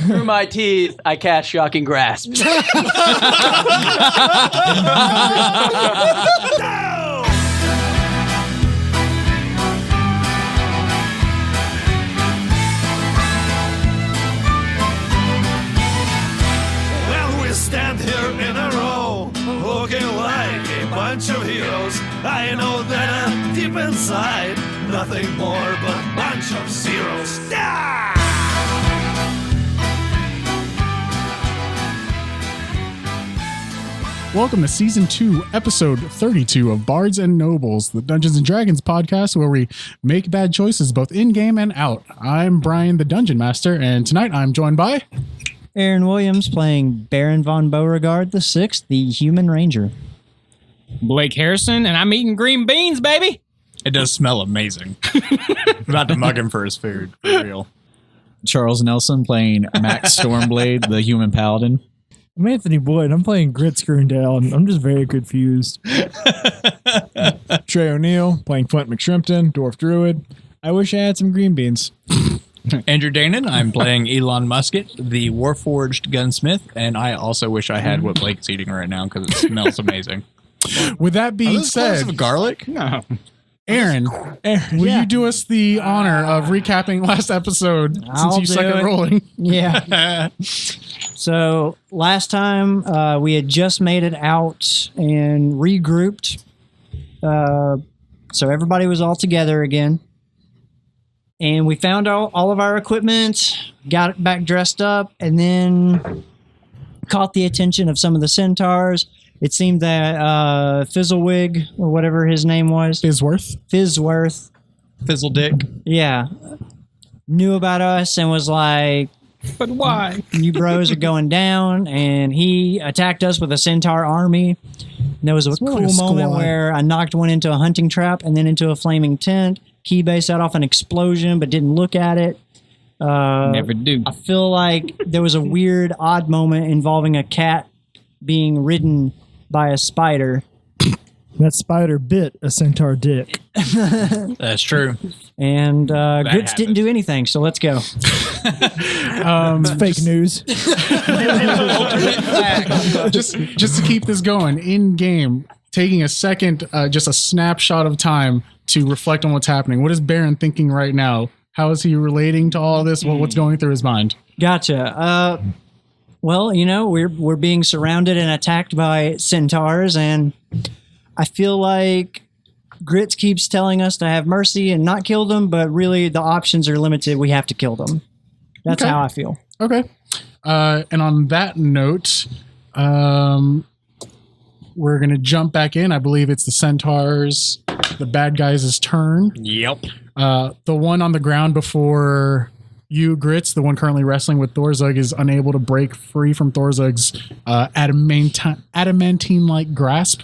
Through my teeth, I cast Shocking Grasp. Stand here in a row, looking like a bunch of heroes. I know that deep inside, nothing more but a bunch of zeros. Ah! Welcome to Season 2, Episode 32 of Bards and Nobles, the Dungeons & Dragons podcast where we make bad choices both in-game and out. I'm Brian, the Dungeon Master, and tonight I'm joined by... Aaron Williams playing Baron von Beauregard VI, the Human Ranger. Blake Harrison, and I'm eating green beans, baby. It does smell amazing. About to mug him for his food, for real. Charles Nelson playing Max Stormblade, the Human Paladin. I'm Anthony Boyd. I'm playing Grit Scroondale, and I'm just very confused. Trey O'Neill playing Flint McShrimpton, Dwarf Druid. I wish I had some green beans. Andrew Danon, I'm playing Elon Musket, the Warforged gunsmith, and I also wish I had what Blake's eating right now because it smells amazing. With that being said, of garlic? No. Aaron, will you do us the honor of recapping last episode since you suck at rolling? Yeah. So last time we had just made it out and regrouped. So everybody was all together again. And we found all of our equipment, got it back dressed up, and then caught the attention of some of the Centaurs. It seemed that Fizzlewig, or whatever his name was. Fizzworth. Fizzledick. Yeah. Knew about us and was like, But why? you bros are going down. And he attacked us with a Centaur army. And there was a cool moment where I knocked one into a hunting trap and then into a flaming tent. Keybase set off an explosion but didn't look at it. Never do. I feel like there was a weird, odd moment involving a cat being ridden by a spider. That spider bit a centaur dick. That's true. And Grits didn't do anything, so let's go. It's fake news. just to keep this going, in-game, taking a second, just a snapshot of time to reflect on what's happening. What is Baron thinking right now? How is he relating to all this? What's going through his mind? Gotcha. Well, you know, we're being surrounded and attacked by centaurs, and I feel like Grits keeps telling us to have mercy and not kill them, but really the options are limited. We have to kill them. That's how I feel. Okay. And on that note, we're going to jump back in. I believe it's the Centaurs, the bad guys' turn. Yep. The one on the ground before you, Grits, the one currently wrestling with Thorzug, is unable to break free from Thorzug's adamantine-like grasp.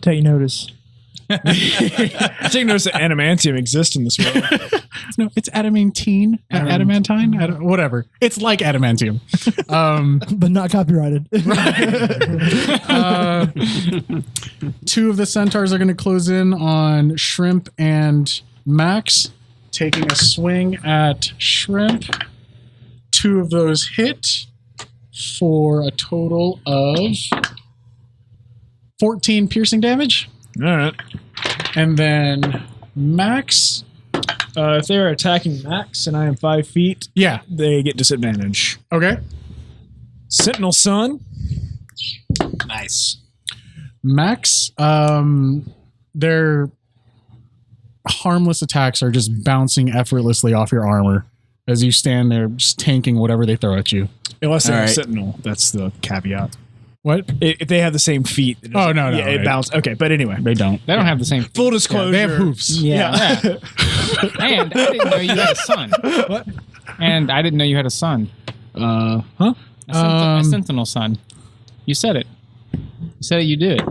Take notice. Take notice that adamantium exists in this world. No, it's adamantine. Adamantine? Whatever. It's like adamantium. But not copyrighted. Two of the Centaurs are going to close in on Shrimp and Max, taking a swing at Shrimp. Two of those hit for a total of 14 piercing damage. All right. And then Max. If they're attacking Max and I am 5 feet, Yeah. they get disadvantage. Okay. Sentinel Sun. Nice. Max, their harmless attacks are just bouncing effortlessly off your armor as you stand there just tanking whatever they throw at you. Unless they're All right. Sentinel. That's the caveat. What? If they have the same feet. It doesn't- no. Yeah, it right. bounces. Okay, but anyway. They don't. They don't have the same. Full disclosure. They have hoofs. Yeah. And I didn't know you had a son. What? And I didn't know you had a son. Huh? A sentinel son. You said it. You said you did.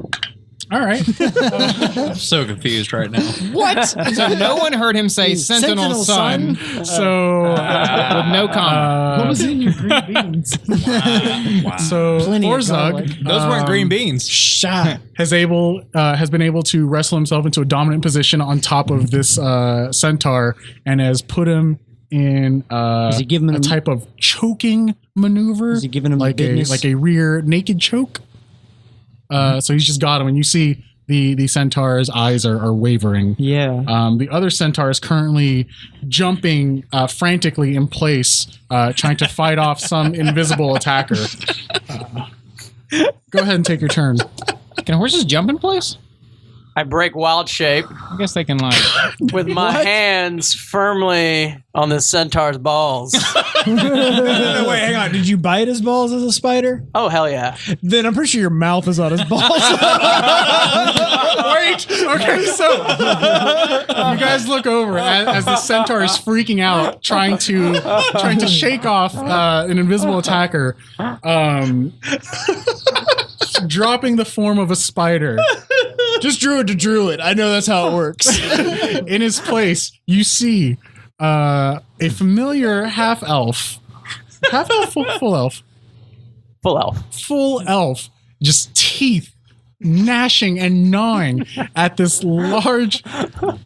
All right. I'm so confused right now. What? So no one heard him say sentinel son. So, With no comment. What was in your green beans? so Plenty of garlic. Thorzug Those weren't green beans. has been able to wrestle himself into a dominant position on top of this centaur and has put him in Is he giving a him type of choking maneuver. Is he giving him like business? a rear naked choke? So he's just got him, and you see the centaur's eyes are wavering. Yeah. The other centaur is currently jumping frantically in place, trying to fight off some invisible attacker. Go ahead and take your turn. Can horses jump in place? I break wild shape I guess they can like. with my hands firmly on the centaur's balls. No, wait, hang on. Did you bite his balls as a spider? Oh, hell yeah. Then I'm pretty sure your mouth is on his balls. Wait. Okay, so you guys look over as the centaur is freaking out, trying to shake off an invisible attacker, dropping the form of a spider. Just druid to druid. I know that's how it works. In his place, you see a familiar half elf, full elf, full elf, just teeth gnashing and gnawing at this large,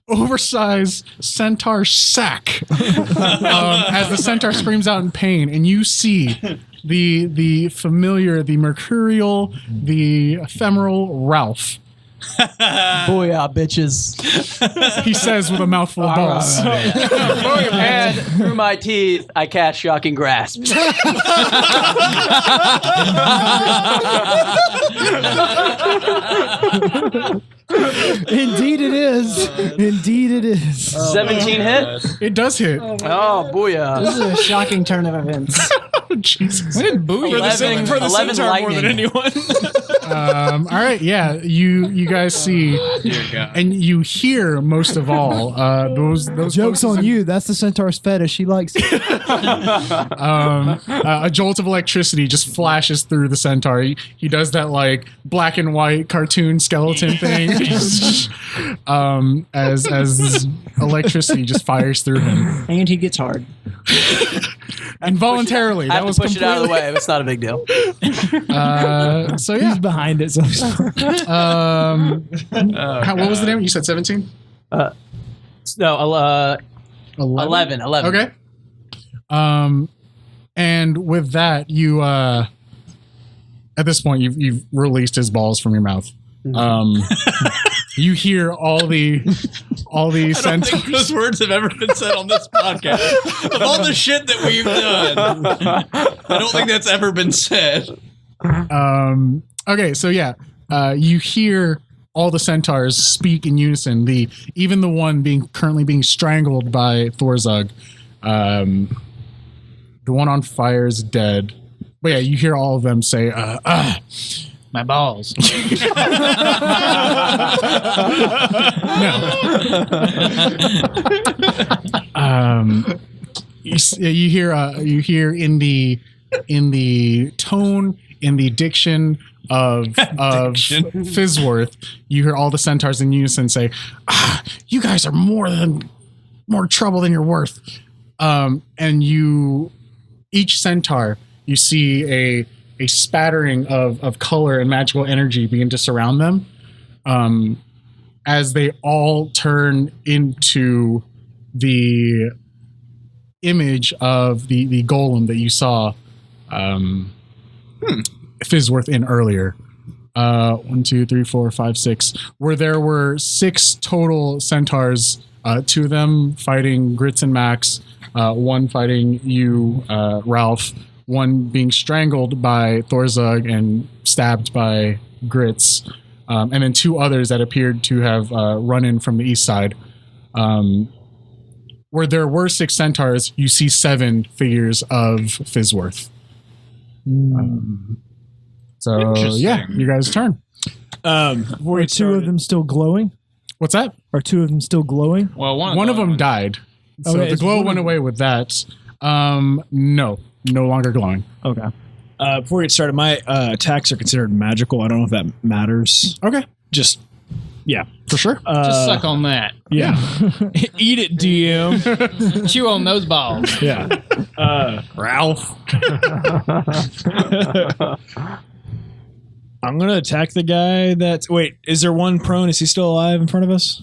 oversized centaur sack. As the centaur screams out in pain, and you see the familiar, the mercurial, the ephemeral Ralph. Booyah, bitches. He says with a mouthful of balls. And through my teeth, I cast shocking grasps. Indeed it is. Indeed it is. 17 hit? It does hit. Oh, booyah. This is a shocking turn of events. Jesus. What did booyah? For the 11 centaur more than lightning. anyone. All right, yeah, you guys see, and you hear most of all those Joke's folks- on you. That's the centaur's fetish. He likes it. A jolt of electricity just flashes through the centaur. He does that like black and white cartoon skeleton thing. As electricity just fires through him And he gets hard. involuntarily. I have That was to push it out of the completely. way. It's not a big deal. So yeah. He's behind it. So What was the name? You said 17? No, 11. Okay. And with that, you at this point you've released his balls from your mouth. You hear all the I don't think centaurs. those words have ever been said on this podcast. Of all the shit that we've done, I don't think that's ever been said. Okay, so yeah, you hear all the centaurs speak in unison. Even the one currently being strangled by Thorzug. The one on fire is dead. But yeah, you hear all of them say, My balls. You hear in the tone, in the diction of Fizzworth, you hear all the centaurs in unison say, "You guys are more trouble than you're worth." And each centaur, you see a spattering of color and magical energy begin to surround them, as they all turn into the image of the golem that you saw Fizzworth in earlier. 1, 2, 3, 4, 5, 6. Where there were 6 total centaurs, 2 of them fighting Grits and Max, 1 fighting you, Ralph, 1 being strangled by Thorzug and stabbed by Grits, and then 2 others that appeared to have run in from the east side. Where there were 6 centaurs, you see 7 figures of Fizzworth. So yeah, you guys turn. were 2 of them still glowing? What's that? Are 2 of them still glowing? Well, One of them died. So Okay, the it's glow one went of away with that. No longer glowing. Okay. Before we get started, my attacks are considered magical. I don't know if that matters. Okay, Just, yeah. for sure. Just suck on that. Yeah. Eat it, DM. Chew on those balls. Yeah. Ralph. I'm going to attack the guy that's... Wait, is there one prone? Is he still alive in front of us?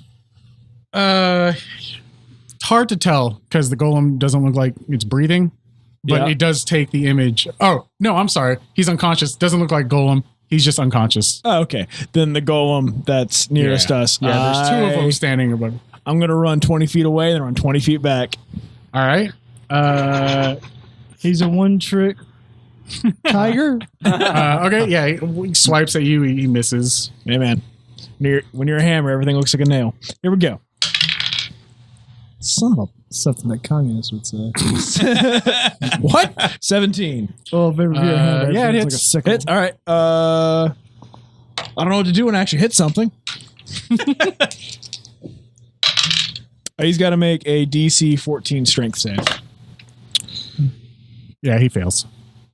hard to tell because the golem doesn't look like it's breathing, but Yeah. it does take the image. Oh, no, I'm sorry. He's unconscious. Doesn't look like golem. He's just unconscious. Oh, okay. Then the golem that's nearest us. Yeah, there's two of them standing above. I'm going to run 20 feet away, then run 20 feet back. All right. He's a one-trick tiger. Okay, yeah. He swipes at you. He misses. Hey, man. When you're a hammer, everything looks like a nail. Here we go. Son of something that communists would say. What? 17. Oh, if ever be a hand, yeah, it everything's hits. like a sickle. Hits. All right. I don't know what to do when I actually hit something. He's got to make a DC 14 strength save. Yeah, he fails.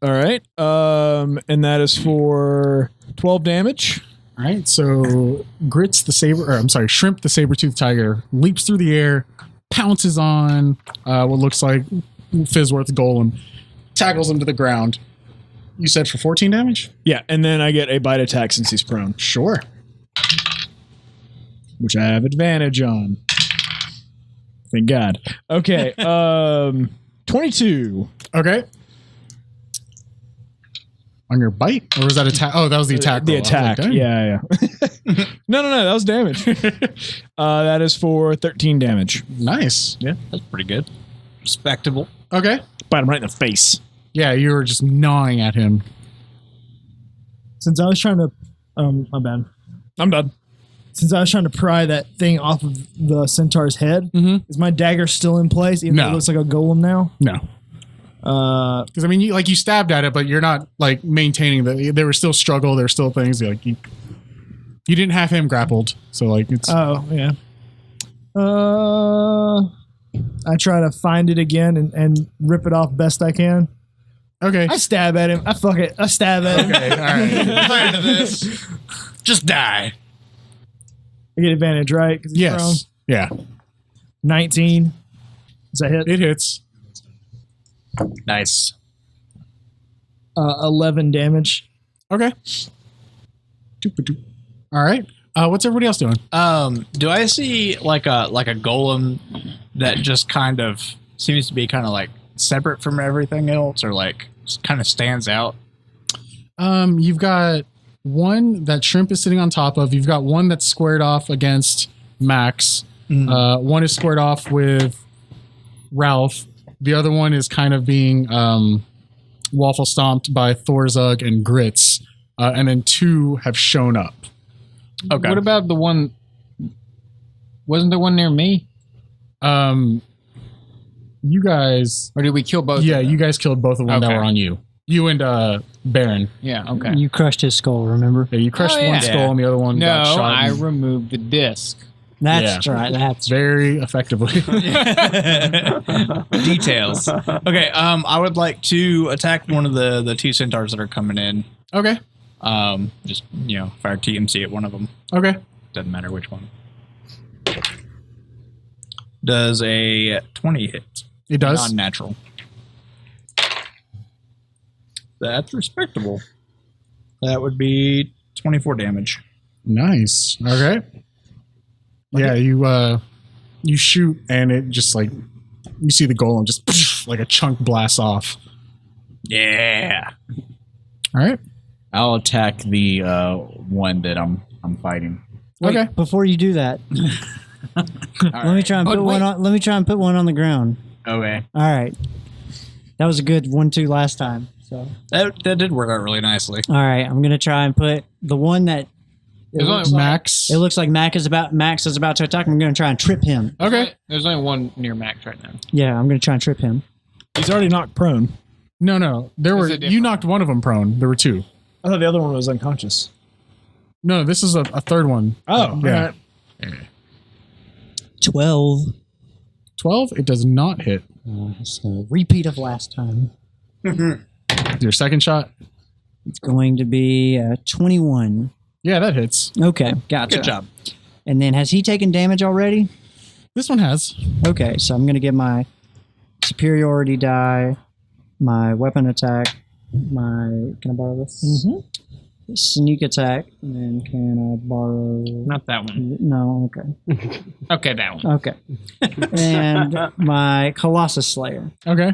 All right. And that is for 12 damage. All right, so Shrimp the saber-toothed tiger leaps through the air, pounces on what looks like Fizzworth's golem, tackles him to the ground. You said for 14 damage? Yeah, and then I get a bite attack since he's prone, Sure. which I have advantage on. Thank God. Okay. 22. Okay. On your bite? Or was that attack? Oh, that was the attack. The roll. I was like, attack. dang. Yeah. No, that was damage. That is for 13 damage. Nice. Yeah, that's pretty good. Respectable. Okay. Bite him right in the face. Yeah, you were just gnawing at him. Since I was trying to, my bad. I'm done. Since I was trying to pry that thing off of the centaur's head, is my dagger still in place? Even though it looks like a golem now. No. Because I mean, you stabbed at it, but you're not like maintaining there was still struggle. There were still things like you didn't have him grappled, so like it's. Oh yeah. I try to find it again and rip it off best I can. Okay. I stab at him. I stab at him. Okay. All right. Tired of this. Just die. I get advantage, right? 'Cause he's prone. Yes. Yeah. 19. Does that hit? It hits. Nice. 11 damage. Okay. Doop-a-doop. All right. What's everybody else doing? Do I see like a golem that just kind of seems to be kind of like separate from everything else, or like kind of stands out? You've got one that Shrimp is sitting on top of. You've got one that's squared off against Max. One is squared off with Ralph. The other one is kind of being waffle stomped by Thorzug and Grits. And then two have shown up. Okay. What about the one? Wasn't there one near me? You guys, or did we kill both? Yeah, you guys killed both of them that were on you. You and Baron. Yeah. Okay. You crushed his skull. Remember? Yeah, you crushed one skull and the other one got shot. No, I removed the disc. That's right. That's very effectively. Details. Okay. I would like to attack one of the two centaurs that are coming in. Okay. Just fire TMC at one of them. Okay. Doesn't matter which one. Does a 20 hit? It does. Non-natural. That's respectable. That would be 24 damage. Nice. Okay. Yeah, you shoot and it just like you see the golem just like a chunk blasts off. Yeah. All right. I'll attack the one that I'm fighting. Wait, okay. Before you do that, let me try and put one on. Let me try and put one on the ground. Okay. All right. That was a good 1-2 last time. So that did work out really nicely. All right, I'm gonna try and put the one that Max. It looks like Max is about to attack. I'm gonna try and trip him. Okay. There's only one near Max right now. Yeah, I'm gonna try and trip him. He's already knocked prone. No. You knocked one of them prone. There were two. I thought the other one was unconscious. No, this is a third one. Oh, yeah. Right. 12. 12. It does not hit. So repeat of last time. Your second shot. It's going to be 21. Yeah, that hits. Okay, gotcha. Good job. And then has he taken damage already? This one has. Okay, so I'm going to get my superiority die, my weapon attack, can I borrow this? sneak attack. And can I borrow? Not that one. No. Okay. Okay, that one. Okay. And my Colossus Slayer. Okay.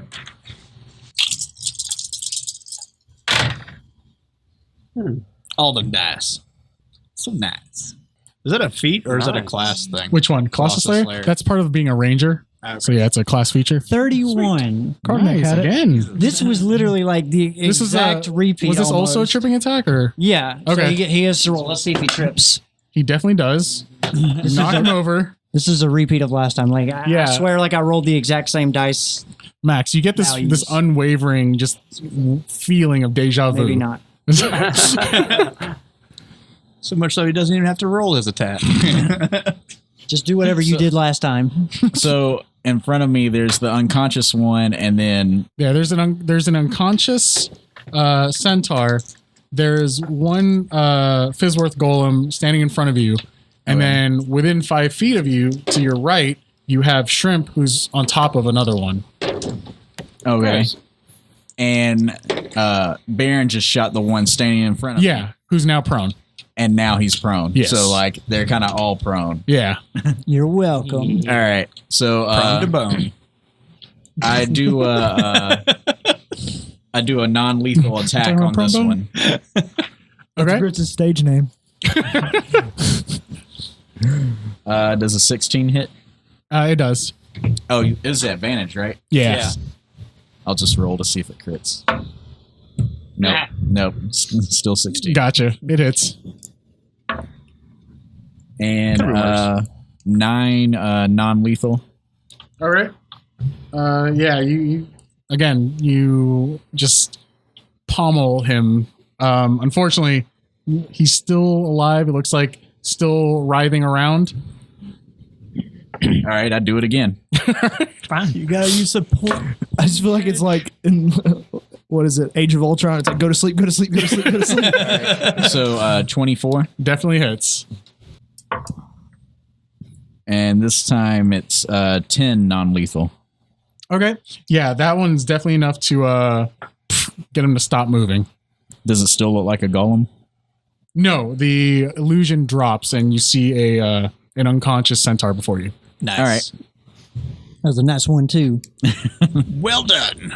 All them dice. So nice. Is that a feat or is it a class thing? Which one? Colossus Slayer? That's part of being a ranger. Okay. So yeah, it's a class feature. 31. Nice, had it. again. This was literally like the This is exact repeat. Was this also a almost. tripping attack, or Yeah. Okay. So he has to roll. Let's see if he trips. he definitely does? Knock him over. This is a repeat of last time. Like I Yeah. swear, like I rolled the exact same dice. Max, you get this Values. this unwavering just feeling of deja vu. Maybe not. So much so he doesn't even have to roll his attack. Just do whatever you did last time. So in front of me, there's the unconscious one, and then Yeah, there's an unconscious centaur. There's one Fizzworth golem standing in front of you, and then within 5 feet of you, to your right, you have Shrimp, who's on top of another one. okay, and Baron just shot the one standing in front of me, Yeah, who's now prone. and now he's prone. Yes. So like they're kind of all prone. Yeah. You're welcome. All right, so Prone to bone. I do I do a non-lethal attack on this one. Okay. It's a stage name. Does a 16 hit? It does. Oh, it's the advantage, right? Yeah. I'll just roll to see if it crits. Nope. Nope. Still 16. Gotcha. It hits. And 9 non-lethal. All right. Yeah, you again, you just pommel him. Unfortunately, he's still alive. It looks like still writhing around. All right, I do it again. You gotta use support. I just feel like it's like in what is it? Age of Ultron. It's like go to sleep, go to sleep, go to sleep, go to sleep. So 24. Definitely hits. And this time it's 10 non-lethal. Okay. Yeah, that one's definitely enough to get him to stop moving. Does it still look like a golem? No, the illusion drops and you see an unconscious centaur before you. Nice. All right. That was a nice one too. Well done.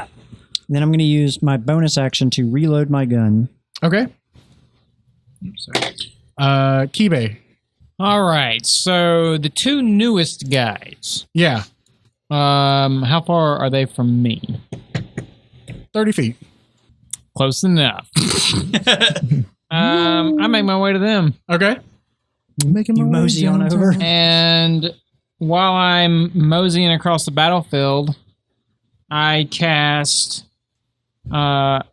Then I'm going to use my bonus action to reload my gun. Okay. Kibe. All right. So the two newest guys. Yeah. How far are they from me? 30 feet. Close enough. I make my way to them. Okay. Making You my way mosey on downtown. over. And while I'm moseying across the battlefield, I cast the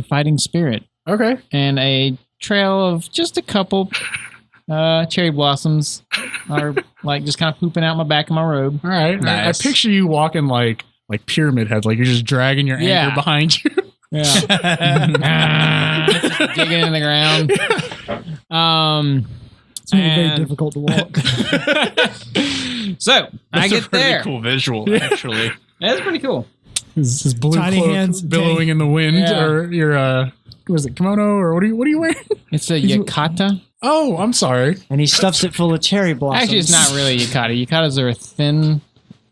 Fighting Spirit Okay. and a trail of just a couple cherry blossoms are like just kind of pooping out my back of my robe. All right. Nice. I picture you walking like pyramid heads, like you're just dragging your Yeah. anchor behind you. Yeah. Just digging in the ground. It's gonna be very and- difficult to walk. So I That's a get pretty there. cool visual, actually. That's pretty cool. His blue Tiny cloak hands, billowing in the wind, Yeah. or your was it kimono, or what are you wearing? It's a yukata. Oh, I'm sorry. And he stuffs it full of cherry blossoms. Actually, it's not really a yukata. Yukatas are a thin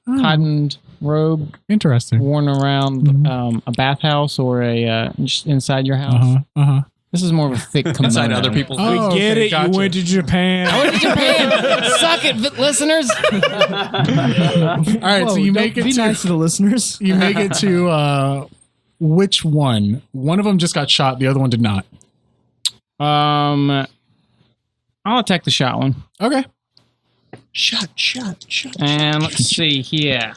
cottoned robe Interesting. worn around a bathhouse or a just inside your house. Uh huh. This is more of a thick kimono. Inside other people's Oh, Get okay, it? gotcha. You went to Japan. I went to Japan. Suck it, listeners. All right, Whoa, so you don't make it be to nice to the listeners. you make it to which one? One of them just got shot. The other one did not. I'll attack the shot one. Okay. Shut. And let's see here.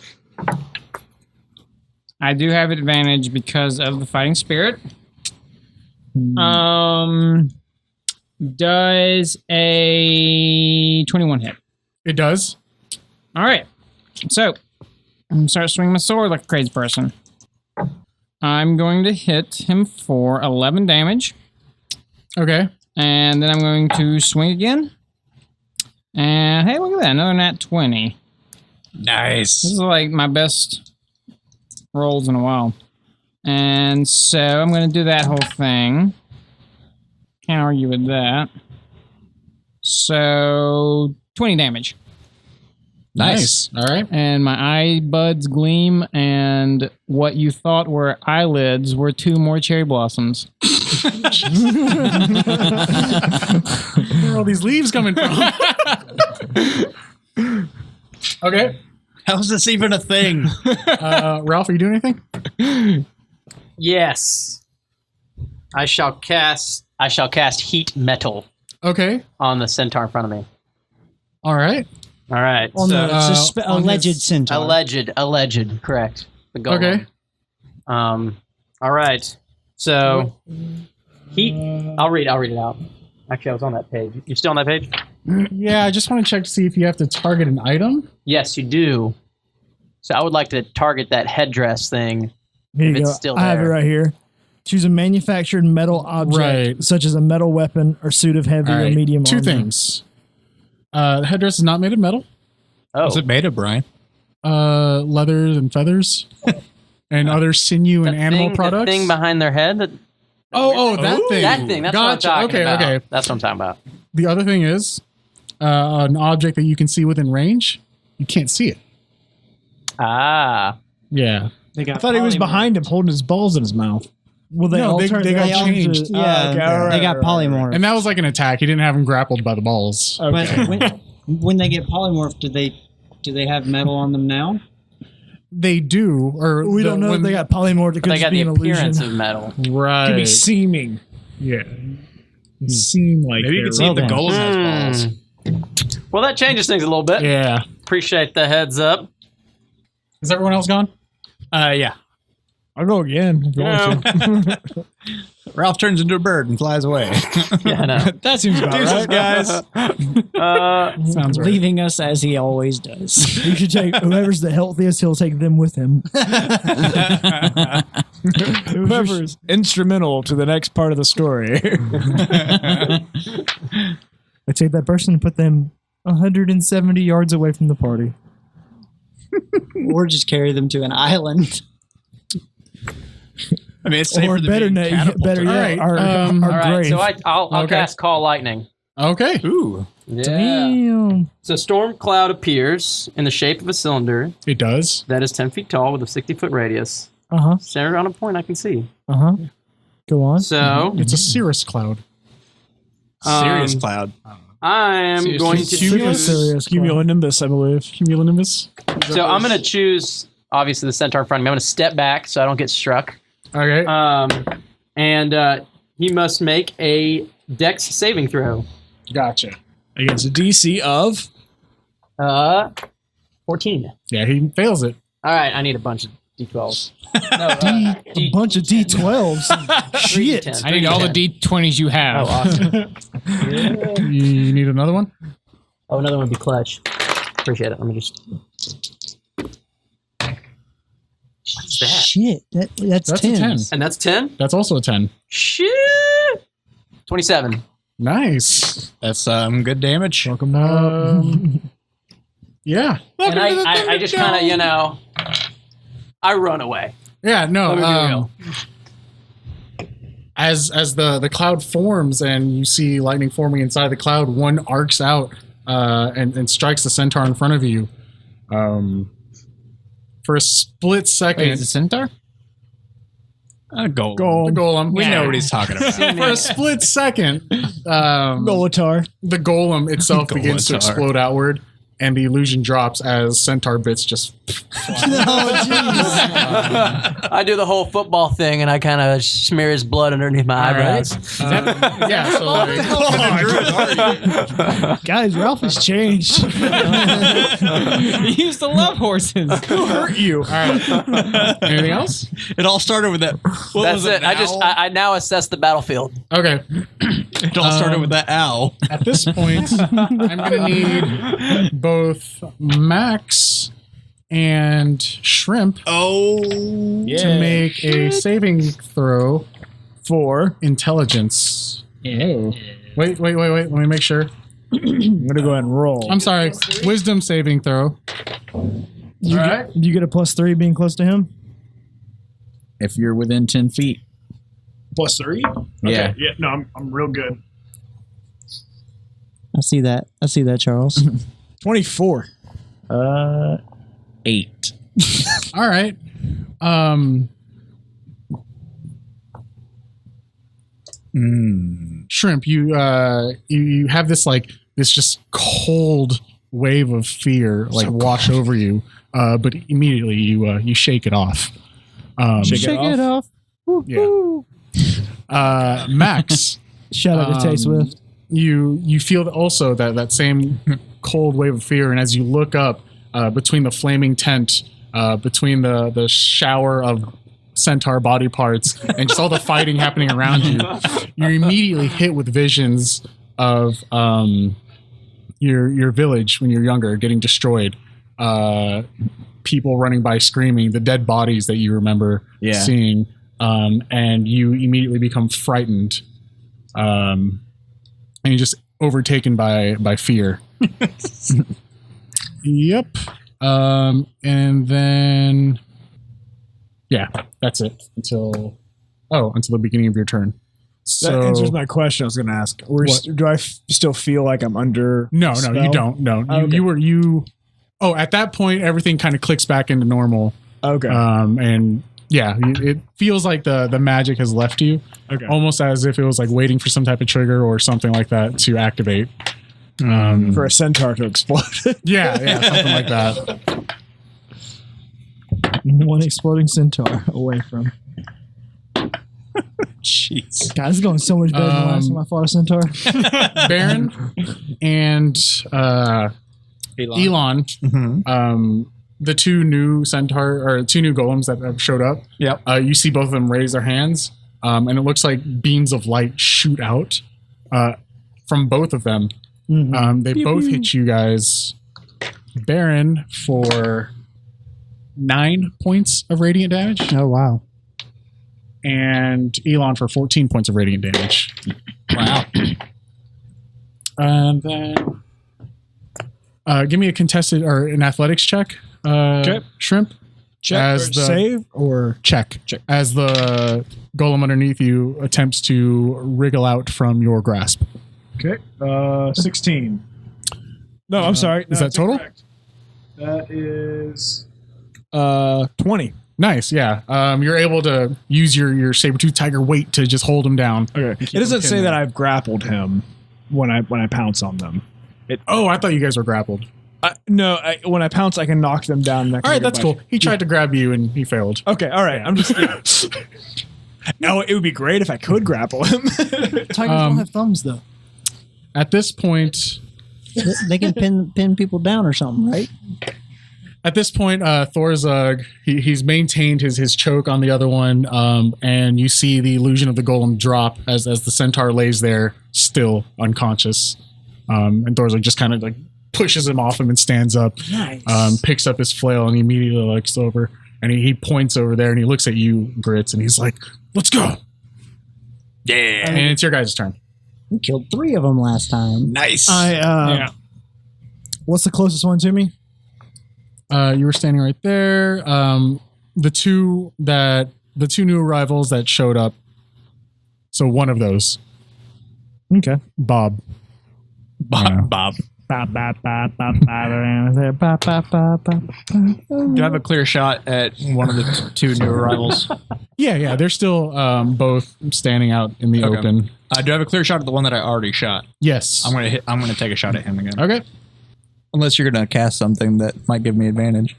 I do have advantage because of the fighting spirit. Does a 21 hit? It does. All right. So I'm going to start swinging my sword like a crazy person. I'm going to hit him for 11 damage. Okay. And then I'm going to swing again. And hey, look at that. Another nat 20. Nice. This is like my best rolls in a while. And so I'm going to do that whole thing. cower you with that. So 20 damage. Nice. All right. And my eye buds gleam, and what you thought were eyelids were 2 more cherry blossoms. Where are all these leaves coming from? Okay. How's this even a thing? Ralph, are you doing anything? Yes. I shall cast heat metal Okay. on the centaur in front of me. All right. All right. On so the on alleged his- centaur. alleged, correct. The golem. Okay. All right. So heat. I'll read it out. Actually, I was on that page. You still on that page? Yeah, I just want to check to see if you have to target an item. Yes, you do. So I would like to target that headdress thing. Here you If it's go. still I have it there. right here. Choose a manufactured metal object, Right. such as a metal weapon or suit of heavy All or right. medium Two armor. things. The headdress is not made of metal. Oh, What's it made of, Brian? Leather and feathers, and other sinew and animal thing, products. The thing behind their head. That that thing. That thing. That's what I'm Gotcha. talking Okay. about. Okay. That's what I'm talking about. The other thing is an object that you can see within range. You can't see it. Ah. Yeah. They got I thought he was polymorph. behind him holding his balls in his mouth. Well, they No, all they turn- got all changed. to- Yeah, okay, all right, they got all right. polymorph. And that was like an attack. He didn't have him grappled by the balls. Okay. But when they get polymorphed, do they have metal on them now? They do, or We don't know if they got polymorph. It could They just got be the an illusion. appearance of metal. right. Could be seeming. Yeah. Seem like Maybe you they're can see if the rubber. golem has balls. Well, that changes things a little bit. Yeah. Appreciate the heads up. Is everyone else gone? Yeah. I'll go again. If you want to. Ralph turns into a bird and flies away. Yeah, I know. That seems about Deuces, right. guys. Sounds right. Leaving us as he always does. You should take whoever's the healthiest. He'll take them with him. Whoever's instrumental to the next part of the story. I take that person and put them 170 yards away from the party. Or just carry them to an island. I mean, it's Or safer than better, being catapulted. better yet, All right, our All right, grave. so I'll Okay. cast Call Lightning. Okay. Ooh. Yeah. Damn. So storm cloud appears in the shape of a cylinder It does. that is 10 feet tall with a 60-foot radius, Uh-huh. centered on a point I can see. Uh-huh. Go on. So It's a cirrus cloud. Serious cloud. I am going to Super choose. serious. Cumulonimbus, I believe. Cumulonimbus. So I'm going to choose, obviously, the centaur in front of me. I'm going to step back so I don't get struck. Okay. And he must make a dex saving throw. Gotcha. Against a DC of 14. Yeah, he fails it. All right, I need a bunch of d12s. No, A bunch of D12s. Shit. 3d10s. I need all the 3d10s. D20s you have. Oh, awesome. You need another one? Oh, another one would be clutch. Appreciate it. Let me just. What's that? Shit, that's That's a 10. 10. And that's 10? That's also a 10. Shit! 27. Nice. That's good damage. Yeah. And I just kind of, I run away. Yeah, no. Let me be real. As the cloud forms and you see lightning forming inside the cloud, one arcs out and strikes the centaur in front of you. For a split second, Wait, is it centaur? A golem. the golem. We know what he's talking about. For a split second, Golatar. the golem itself begins to Golatar. explode outward, and the illusion drops as centaur bits just. I do the whole football thing and I kind of smear his blood underneath my eyebrows. Yeah, so like, Guys, Ralph has changed. You used to love horses. who hurt you? All right. Anything else? It all started with that. What That's was it. An owl? I now assess the battlefield. Okay. It all started with that owl. At this point, I'm going to need both Max and Shrimp to make a saving throw for intelligence. Oh. Wait. Let me make sure. I'm going to go ahead and roll. I'm sorry. Wisdom saving throw. You get a +3 being close to him? If you're within 10 feet. +3? Yeah. Okay. Yeah. No, I'm real good. I see that. Charles. 24. 8. All right. Shrimp, you have this this just cold wave of fear wash over you, but immediately you shake it off. Shake it off. Yeah. Max, Shout out to Tay Swift. you feel also that same cold wave of fear, and as you look up between the flaming tent, between the shower of centaur body parts and just all the fighting happening around you, you're immediately hit with visions of your village when you're younger getting destroyed, people running by screaming, the dead bodies that you remember seeing, and you immediately become frightened, and you're just overtaken by fear. Yep. And then that's it until the beginning of your turn. That answers my question I was going to ask. Do I still feel like I'm under No, spell? you don't. No. Oh, okay. At that point everything kind of clicks back into normal. Okay. And yeah, it feels like the magic has left you. Okay. Almost as if it was waiting for some type of trigger or something like that to activate. For a centaur to explode. Yeah, something like that. One exploding centaur away from. Jeez. God, this is going so much better than the last time I fought a centaur. Baron and Elon, the two new golems that have showed up. Yep. You see both of them raise their hands, and it looks like beams of light shoot out from both of them. They both hit you guys. Baron for 9 points of radiant damage. Oh wow. And Elon for 14 points of radiant damage. Wow. And then give me a contested or an athletics check. Shrimp. Check or save or check. As the golem underneath you attempts to wriggle out from your grasp. Okay. 16. No, I'm sorry. Is that total? Incorrect. That is 20. Nice, yeah. You're able to use your saber-tooth tiger weight to just hold him down. Okay. It doesn't say that I've grappled him when I pounce on them. I thought you guys were grappled. No, when I pounce, I can knock them down. All right, that's cool. He tried to grab you and he failed. Okay, all right. I'm just. No, it would be great if I could grapple him. Tigers don't have thumbs, though. At this point, They can pin people down or something, right? Thorzug, he's maintained his choke on the other one, and you see the illusion of the golem drop as the centaur lays there, still unconscious. And Thorzug just kind of pushes him off him and stands up, picks up his flail, and he immediately looks over, and he points over there, and he looks at you, Grits, and he's like, "Let's go!" Yeah, and it's your guys' turn. We killed 3 of them last time. Nice. What's the closest one to me? You were standing right there. The two new arrivals that showed up. So one of those. Okay. Bob. Bob. Do I have a clear shot at one of the two new arrivals? Yeah. They're still both standing out in the open. Do I have a clear shot at the one that I already shot? Yes. I'm gonna take a shot at him again. Okay. Unless you're going to cast something that might give me advantage.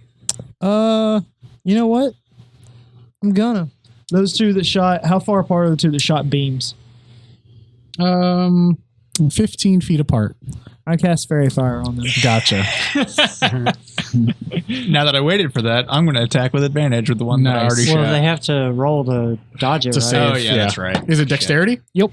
You know what? I'm gonna. Those two that shot, how far apart are the two that shot beams? 15 feet apart. I cast Fairy Fire on them. Gotcha. Now that I waited for that, I'm gonna attack with advantage with the one that I already Well, shot. they have to roll to dodge it, To right? save. Oh yeah, that's right. Is it dexterity? Yep.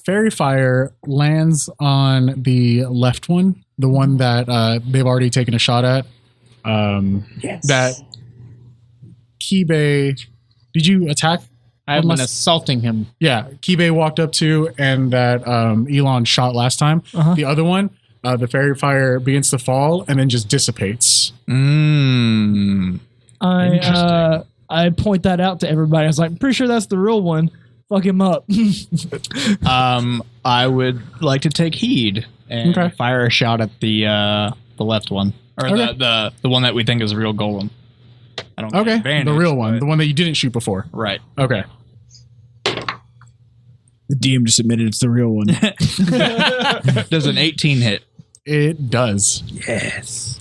Fairy Fire lands on the left one, the one that they've already taken a shot at. Yes. That Kibe, did you attack? I've been assaulting him. Yeah, Kibe walked up to, and that Elon shot last time. Uh-huh. The other one, the fairy fire begins to fall and then just dissipates. I point that out to everybody. I was like, I'm pretty sure that's the real one. Fuck him up. I would like to take heed and Okay. fire a shot at the left one, or Okay. the one that we think is a real golem. I don't get Okay, advantage, the real one, but- the one that you didn't shoot before. right. Okay. The DM just admitted it's the real one. Does an 18 hit? It does. Yes.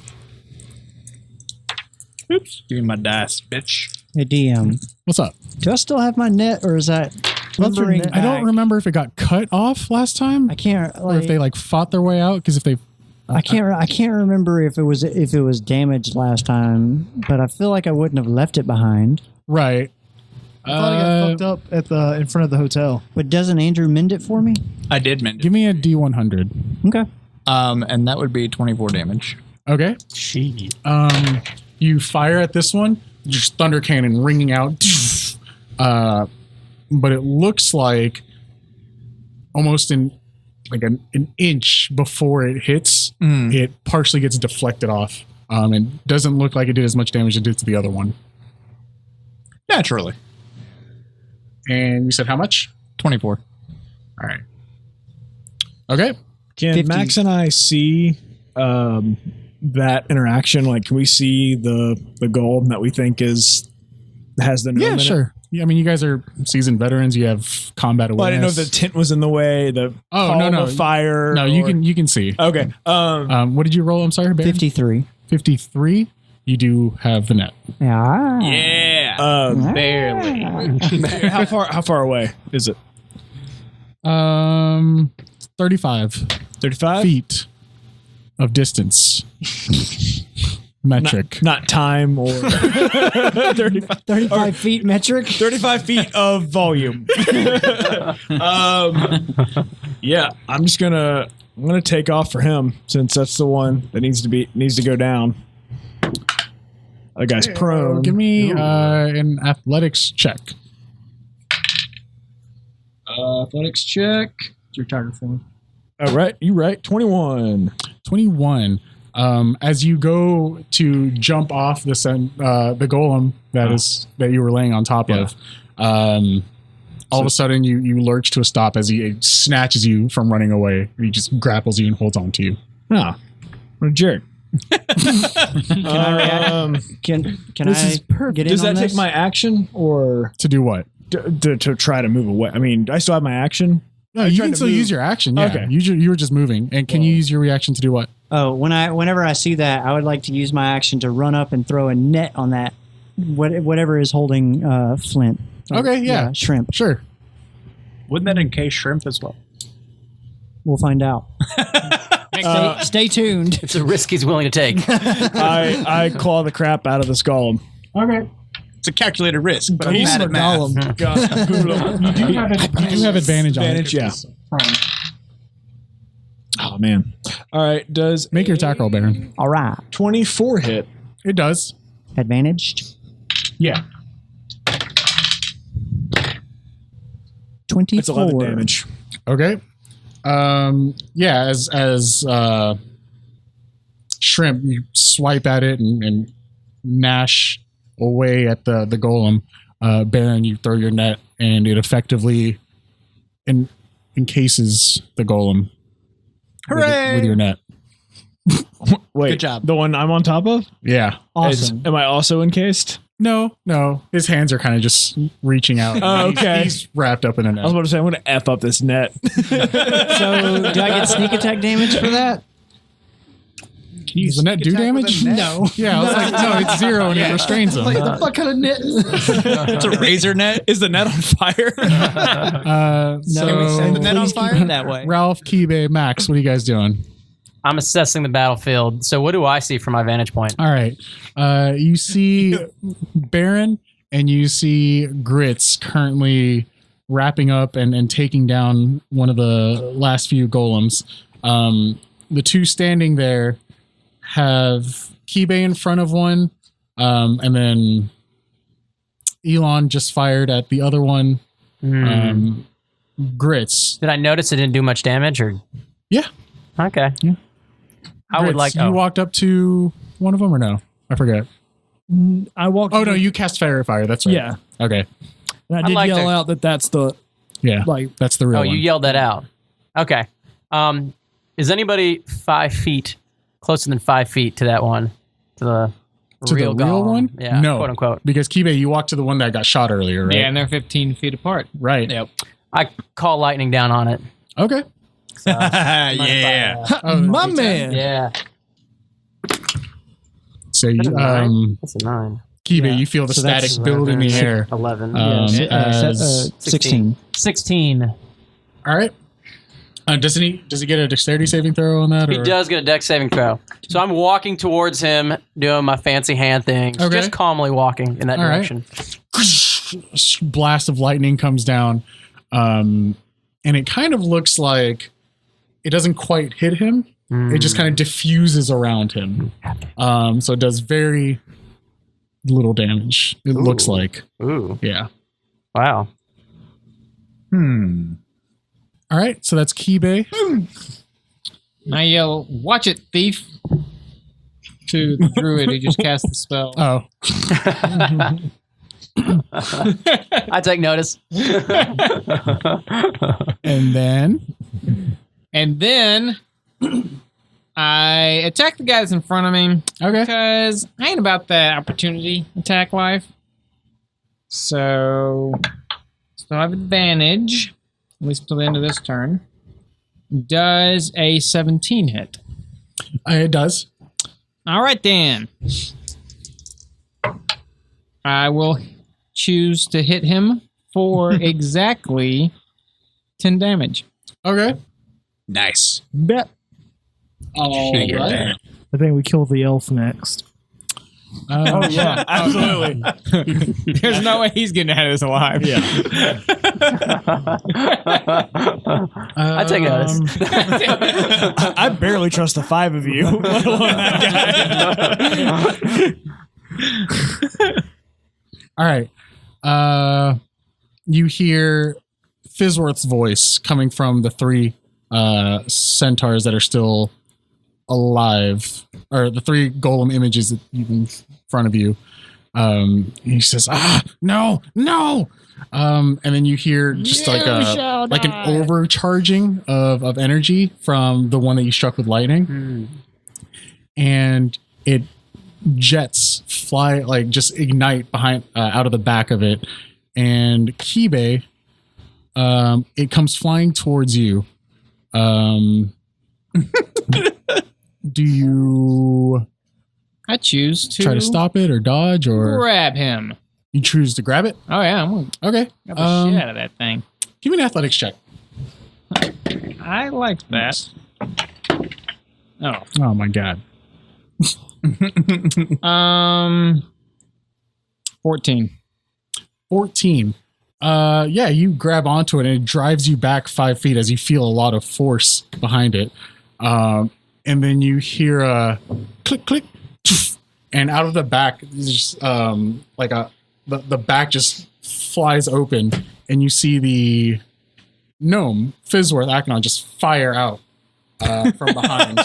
Oops. Give me my dice, bitch. Hey, DM. What's up? Do I still have my net, or is that lumbering I don't back? remember if it got cut off last time I can't. or if they fought their way out. Because if they, I can't remember if it was damaged last time, but I feel like I wouldn't have left it behind. right. I thought I got fucked up at in front of the hotel. But doesn't Andrew mend it for me? I did mend it. Give me a D100. Okay. And that would be 24 damage. Okay. You fire at this one, just thunder cannon ringing out. But it looks like almost an inch before it hits, it partially gets deflected off. And doesn't look like it did as much damage as it did to the other one. Naturally. And you said how much? 24. All right. Okay. Can 50. Max and I see that interaction? Like, can we see the golem that we think has the gnome Yeah, in it? sure. Yeah, I mean, you guys are seasoned veterans. You have combat awareness. Well, I didn't know if the tent was in the way. The no. fire. No, you can see. Okay. What did you roll? I'm sorry, Baron? 53. 53. You do have the net. Yeah. Yeah. Barely. How far away is it? 35 35 feet of distance. Metric. Not time or 35, 35 feet metric. 35 feet of volume. Yeah, I'm gonna take off for him since that's the one that needs to go down. The guy's prone. Give me an athletics check. Athletics check. It's your tiger form. Oh, right. You right. 21. 21. As you go to jump off the golem that you were laying on top of, all of a sudden you lurch to a stop as he snatches you from running away. He just grapples you and holds on to you. Oh, what a jerk. Can I This is perfect. get in Does on that this? take my action or To do what? to try to move away? I mean, I still have my action. No, you can still use your action. Yeah. Okay. You were just moving. And can you use your reaction to do what? Oh, whenever I see that, I would like to use my action to run up and throw a net on that whatever is holding Flint. Okay, yeah. Shrimp. Sure. Wouldn't that encase shrimp as well? We'll find out. Stay tuned. It's a risk he's willing to take. I claw the crap out of this golem. Okay. It's a calculated risk, but I'm Golem mad or at math. golem? God, You do have advantage on it. advantage, yeah. Oh man! All right, does Make your attack roll, Baron. All right. 24 hit? It does. Advantaged. Yeah. 24. It's 11 damage. Okay. Yeah, as shrimp, you swipe at it and gnash away at the golem. Baron, you throw your net and it effectively encases the golem. Hooray! With your net. Wait, Good job. The one I'm on top of? Yeah. Awesome. Am I also encased? No. His hands are kind of just reaching out. Oh, okay. He's wrapped up in a I was net. about to say I'm going to f up this net. So, do I get sneak attack damage for that? Does the net do damage? No. Yeah, I was like, no, it's 0 and it restrains him. the fuck kind of net is It's a razor net. Is the net on fire? So, Can we send the net on fire? that way? Ralph, Kibe, Max, what are you guys doing? I'm assessing the battlefield. So what do I see from my vantage point? All right. You see Baron and you see Grits currently wrapping up and taking down one of the last few golems. The two standing there have Kibe in front of one, and then Elon just fired at the other one. Grits. Did I notice it didn't do much damage? Or Yeah. okay. I would Grits, like. You walked up to one of them or no? I forget. I walked. Oh no, you cast fairy fire. That's right. Yeah, Okay. and I I'd did like yell to- out that that's the Yeah. like. That's the real Oh, one. you yelled that out. Okay. Is anybody 5 feet closer than 5 feet to that one? To the real golem? one? Yeah. No. Quote unquote. Because Kibe, you walked to the one that got shot earlier, right? Yeah, and they're 15 feet apart. Right. Yep. I call lightning down on it. Okay. Yeah. Oh, My D10? man. Yeah. So That's a you, 9. That's a 9. Kibe, Yeah. you feel the So that's static build in the air. 11. As- 16. 16. all right. Does he get a dexterity saving throw on that? He or? does get a dex saving throw. So I'm walking towards him, doing my fancy hand things, Okay. just calmly walking in that All right. direction. Blast of lightning comes down, and it kind of looks like it doesn't quite hit him. It just kind of diffuses around him. So it does very little damage. It looks like. Ooh. Yeah. Wow. All right. So that's Kibe. And I yell, "Watch it, thief!" to the druid who just cast the spell. Oh. I take notice. And then. And then I attack the guy that's in front of me Okay. because I ain't about that opportunity attack life. So I have advantage, at least until the end of this turn. Does a 17 hit? It does. All right, then. I will choose to hit him for exactly 10 damage. Okay. Nice. Bet. All Figured right. that. I think we kill the elf next. Oh Yeah, absolutely. There's no way he's getting out of this alive. I take notice. I barely trust the 5 of you, let alone that guy. All right. You hear Fizzworth's voice coming from the 3 centaurs that are still alive, or the 3 golem images that you in front of you. He says, no. And then you hear just like an overcharging of energy from the one that you struck with lightning. And it jets fly, like just ignite behind out of the back of it. And Kibe, it comes flying towards you. Do you I choose to try to stop it or dodge, or grab him. you choose to grab it? Oh, yeah, I'm going to Okay. grab the shit out of that thing. Give me an athletics check. I like that. Oh. Oh my god. 14. 14. Yeah, you grab onto it and it drives you back 5 feet as you feel a lot of force behind it. And then you hear a click, click, and out of the back, just like the back just flies open, and you see the gnome Fizzworth Aknon just fire out from behind.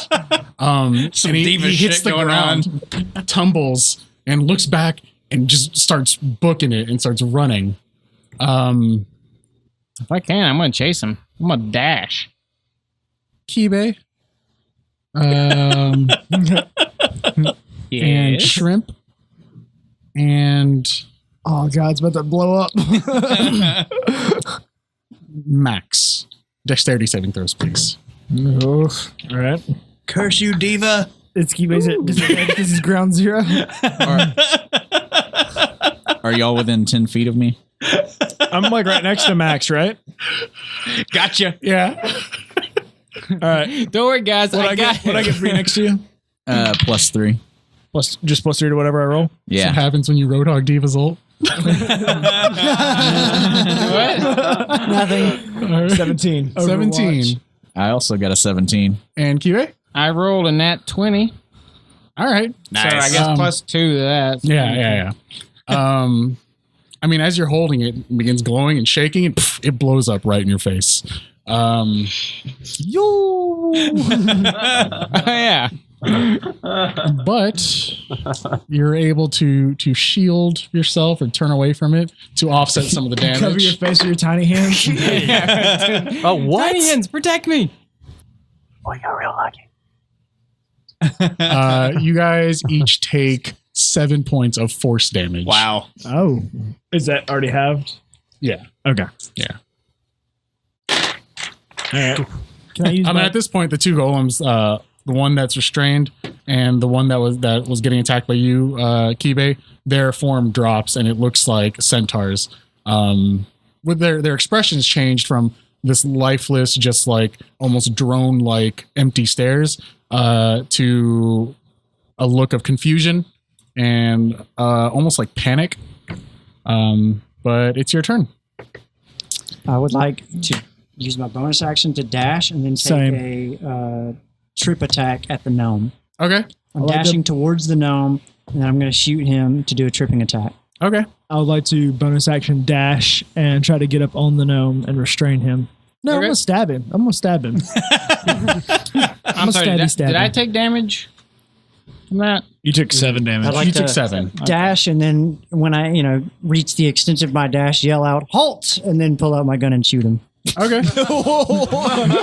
Some and he diva hits shit the going ground, tumbles, and looks back and just starts booking it and starts running. If I can, I'm going to chase him. I'm going to dash. Kibe, and Yes. Shrimp, and Oh, God, it's about to blow up. Max. Dexterity saving throws, please. All right. Curse you, diva. It's this is ground 0. Are y'all within 10 feet of me? I'm like right next to Max, right? Gotcha. Yeah. All right. Don't worry, guys. What I get for you next to you? +3. +3 to whatever I roll. What Yeah. happens when you Roadhog Diva's ult? What? Nothing. 17. 17. I also got a 17. And Kibe? I rolled a nat 20. All right. So I guess +2 to that. Yeah. I mean, as you're holding it, it begins glowing and shaking, and pff, it blows up right in your face. Oh, yeah. But you're able to shield yourself or turn away from it to offset some of the damage. Cover your face with your tiny hands. Oh, what? Tiny hands, protect me. Oh, you got real lucky. You guys each take 7 points of force damage. Wow. Oh. Is that already halved? Yeah. Okay. Yeah. All right. Can I use I mean, at this point, the two golems, the one that's restrained and the one that was getting attacked by you, Kibe, their form drops and it looks like centaurs. With their expressions changed from this lifeless, just like almost drone-like empty stares to a look of confusion and almost like panic. But it's your turn. I would like to use my bonus action to dash and then take a troop attack at the gnome. Okay. I'm dashing towards the gnome, and then I'm going to shoot him to do a tripping attack. Okay. I would like to bonus action dash and try to get up on the gnome and restrain him. No, I'm going to stab him. I'm I'm sorry, did I take damage from that? You took 7 damage. I'd like You took to 7. dash, and then when I, reach the extent of my dash, yell out, "Halt!" and then pull out my gun and shoot him. Okay.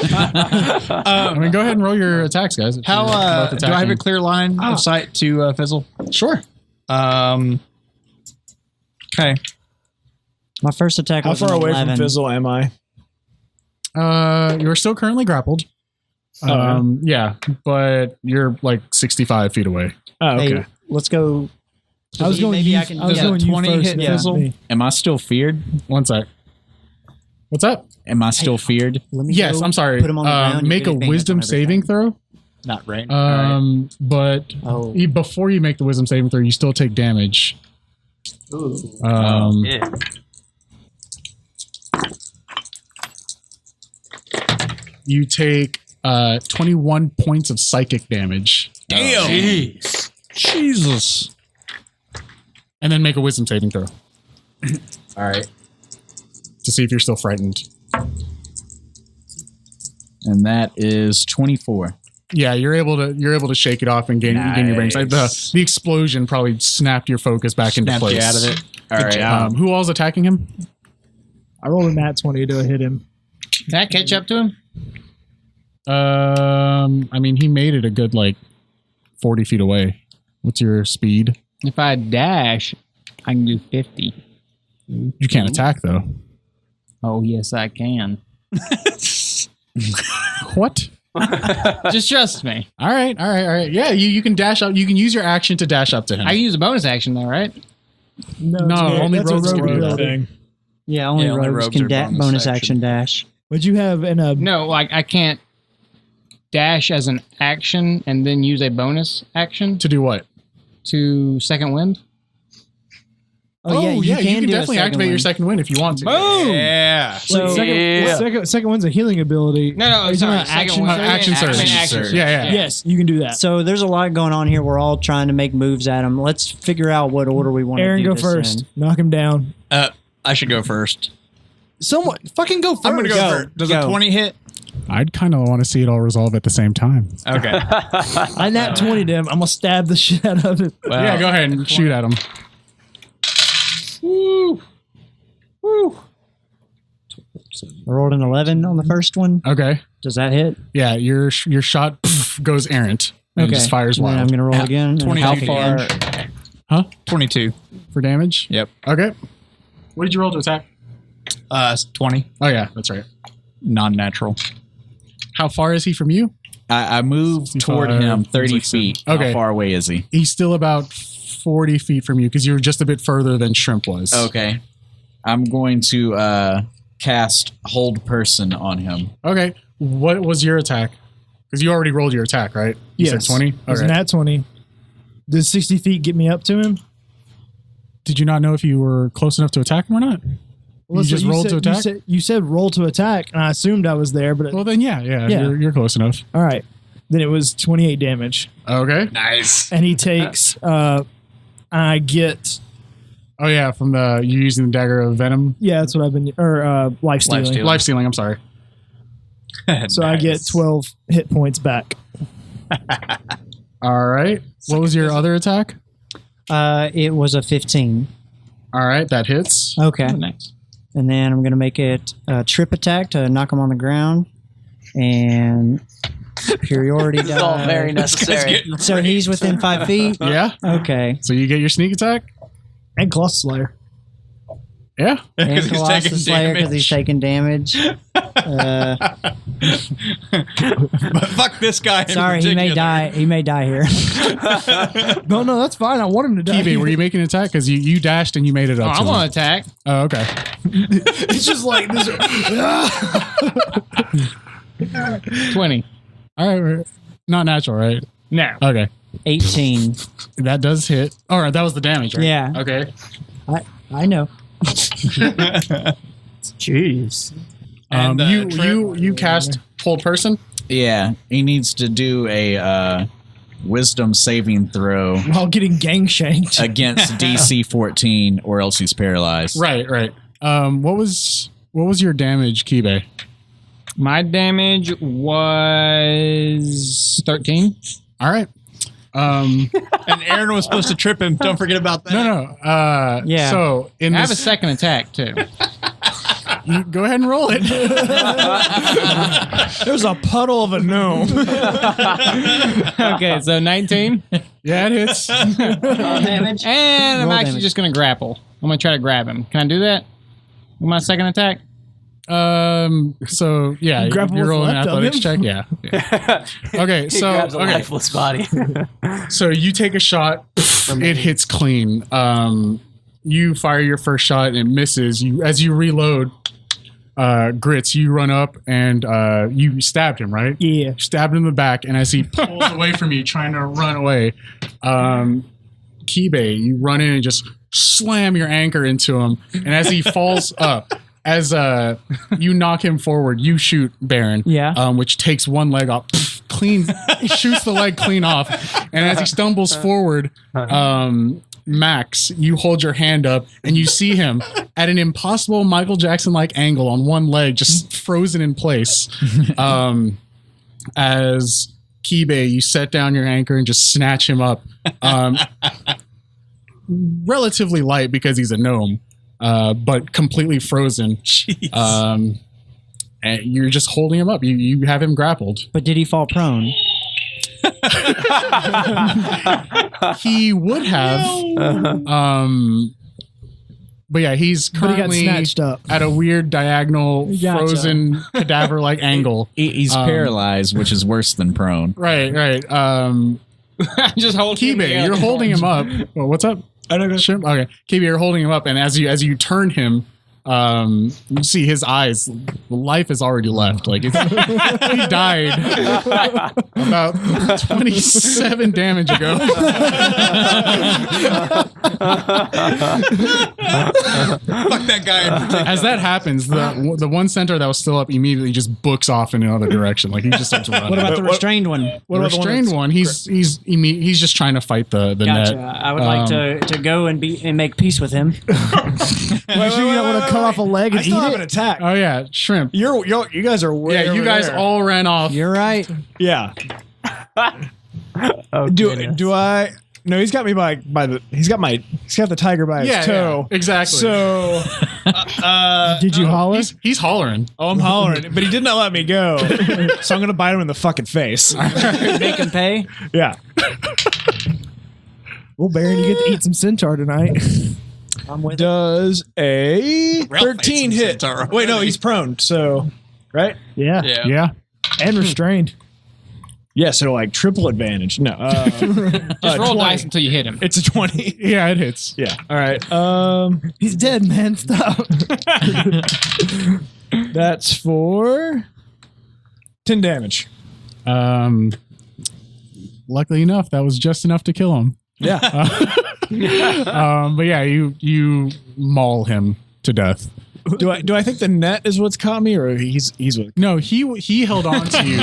I mean, go ahead and roll your attacks, guys. if How you're both do I have a attacking. clear line of sight to Fizzle? Sure. Okay. My first attack How was far an away 11. from Fizzle am I? You are still currently grappled. Yeah, but you're like 65 feet away. Oh, okay. Hey, let's go. I was going maybe you, I can. I was yeah, going you 20 first, hit then Fizzle? me. Am I still feared? One sec. What's up? Am I still feared? let me Yes, go I'm sorry. Put him on the ground and Make get a advantage wisdom on everything. saving throw. Not right. But Oh. before you make the wisdom saving throw, you still take damage. Yeah. You take 21 points of psychic damage. Damn. Jeez. Jesus. And then make a wisdom saving throw All right. to see if you're still frightened. And that is 24. Yeah, you're able to shake it off and gain your brains. Like Nice. the explosion probably snapped your focus back into Snapped place. you out of it. All right. Who all's attacking him? I rolled a nat 20 to hit him. Can I catch up to him? I mean, he made it a good like 40 feet away. What's your speed? If I dash, I can do 50. You can't attack though. Oh, yes, I can. What? Just trust me. All right. Yeah, you can dash up. You can use your action to dash up to him. I can use a bonus action, though, right? No, it's- only that's a rogues can rogue do that. ability. Yeah, only only rogues rogues can are bonus bonus action. action dash. But you have in a No, like I can't dash as an action and then use a bonus action To do what? to second wind. Oh, yeah, you can do a definitely second activate your one. second wind if you want to. Boom! Yeah. So second one's a healing ability. No, Are you sorry. talking about Second one. action surge. Action surge. Yeah. Yes, you can do that. So there's a lot going on here. We're all trying to make moves at him. Let's figure out what order we want Aaron, to do go this first. in. Knock him down. I should go first. Someone fucking go first. I'm gonna go first. Does a 20 hit? I'd kind of want to see it all resolve at the same time. Okay. I nat 20 to him. I'm gonna stab the shit out of him. Yeah, go ahead and shoot at him. I rolled an 11 on the first one. Okay. Does that hit? Yeah, your shot goes errant and just fires Then I'm wild going to roll again. 22 How to far? damage. 22. for damage. Yep. Okay. What did you roll to attack? 20. Oh yeah, that's right. Non-natural. How far is he from you? I move toward him 30 feet. Okay. How far away is he? He's still about 40 feet from you because you were just a bit further than Shrimp was. Okay. I'm going to cast Hold Person on him. Okay. What was your attack? Because you already rolled your attack, right? You Yes. said 20? It was Okay. nat 20. Does 60 feet get me up to him? Did you not know if you were close enough to attack him or not? Well, You just rolled said, to attack? You said roll to attack, and I assumed I was there, but Well, then yeah. You're close enough. all right. Then it was 28 damage. Okay. Nice. And he takes, I get, Oh yeah, from you using the dagger of venom, yeah, that's what I've been, or life stealing. stealing. life stealing. I'm sorry. So I get 12 hit points back. All right. What was your other attack? It was a 15. All right, that hits. Okay. Nice. And then I'm going to make it a trip attack to knock him on the ground. And superiority This is all die. very necessary. So he's within 5 feet? Yeah. Okay. So you get your sneak attack. And Colossus Slayer. Yeah. And he's taking Colossus Slayer because he's taking damage. But fuck this guy. in Sorry, he may particular. die. He may die here. No, that's fine. I want him to die. Kiwi, were you making an attack? Because you dashed and you made it up. I to him. want to attack. Oh, okay. It's just like this. 20. All right. Not natural, right? No. Okay. 18. That does hit. All right. That was the damage, right? Yeah. Okay. I know. Jeez. And, you cast Hold Person. Yeah, he needs to do a wisdom saving throw While getting gang shanked. against DC 14, or else he's paralyzed. Right. What was your damage, Kibe? My damage was 13. All right. And Aaron was supposed to trip him. Don't forget about that. No. Yeah. So I in have a this, second attack, too. you go ahead and roll it. There's a puddle of a gnome. Okay, so 19. Yeah, it hits. Damage. And I'm Roll actually damage. just going to grapple. I'm going to try to grab him. Can I do that? With my second attack? So yeah, Grapple you're what's rolling an left of athletics him? check. Yeah. Okay. He So grabs a okay. lifeless body. So you take a shot. It hits clean. You fire your first shot and it misses. As you reload, Grits, you run up and you stabbed him, right? Yeah. Stabbed him in the back, and as he pulls away from you, trying to run away, Kibe, you run in and just slam your anchor into him, and as he falls up, as you knock him forward, you shoot Baron, which takes one leg off, clean, shoots the leg clean off, and as he stumbles forward, Max, you hold your hand up and you see him at an impossible Michael Jackson-like angle on one leg, just frozen in place. As Kibe, you set down your anchor and just snatch him up. Relatively light because he's a gnome, but completely frozen. And you're just holding him up. You have him grappled. But did he fall prone? He would have. But yeah, he's But he got currently snatched up. at a weird diagonal, Gotcha. frozen, cadaver-like angle. He's paralyzed, which is worse than prone. Right. Just hold him. Kibe, you're holding him up. Well, what's up? I don't know. Sure. Okay, Kibe, you're holding him up, and as you turn him, you see his eyes. Life is already left. Like he died about 27 damage ago. Fuck that guy in particular. As that happens, the one centaur that was still up immediately just books off in another direction. Like he just starts running. What about the restrained one? the restrained one? He's just trying to fight the Gotcha. net. I would like to go and make peace with him. You sure you don't want to cut off a leg and I still eat have it? an attack. Oh yeah, shrimp. You guys are way Yeah, you over guys there. all ran off. You're right. Yeah. Oh, Do I? No, he's got me by the. He's got the tiger by his toe. exactly. So, Did you holler? He's hollering. oh, I'm hollering, but he did not let me go. So I'm gonna bite him in the fucking face. Make him pay. Yeah. Well, Baron, you get to eat some centaur tonight. I'm with it. Does a Ralph 13 ate some hit? centaur Wait, no, already. he's prone. So, right? Yeah. Yeah. And restrained. Yeah. So like triple advantage. No. Just roll 20. dice until you hit him. It's a 20. Yeah, it hits. Yeah. All right. He's dead, man. Stop. That's for 10 damage. Luckily enough, that was just enough to kill him. Yeah. But yeah, you maul him to death. Do I think the net is what's caught me, or he's with? No, he held on to you,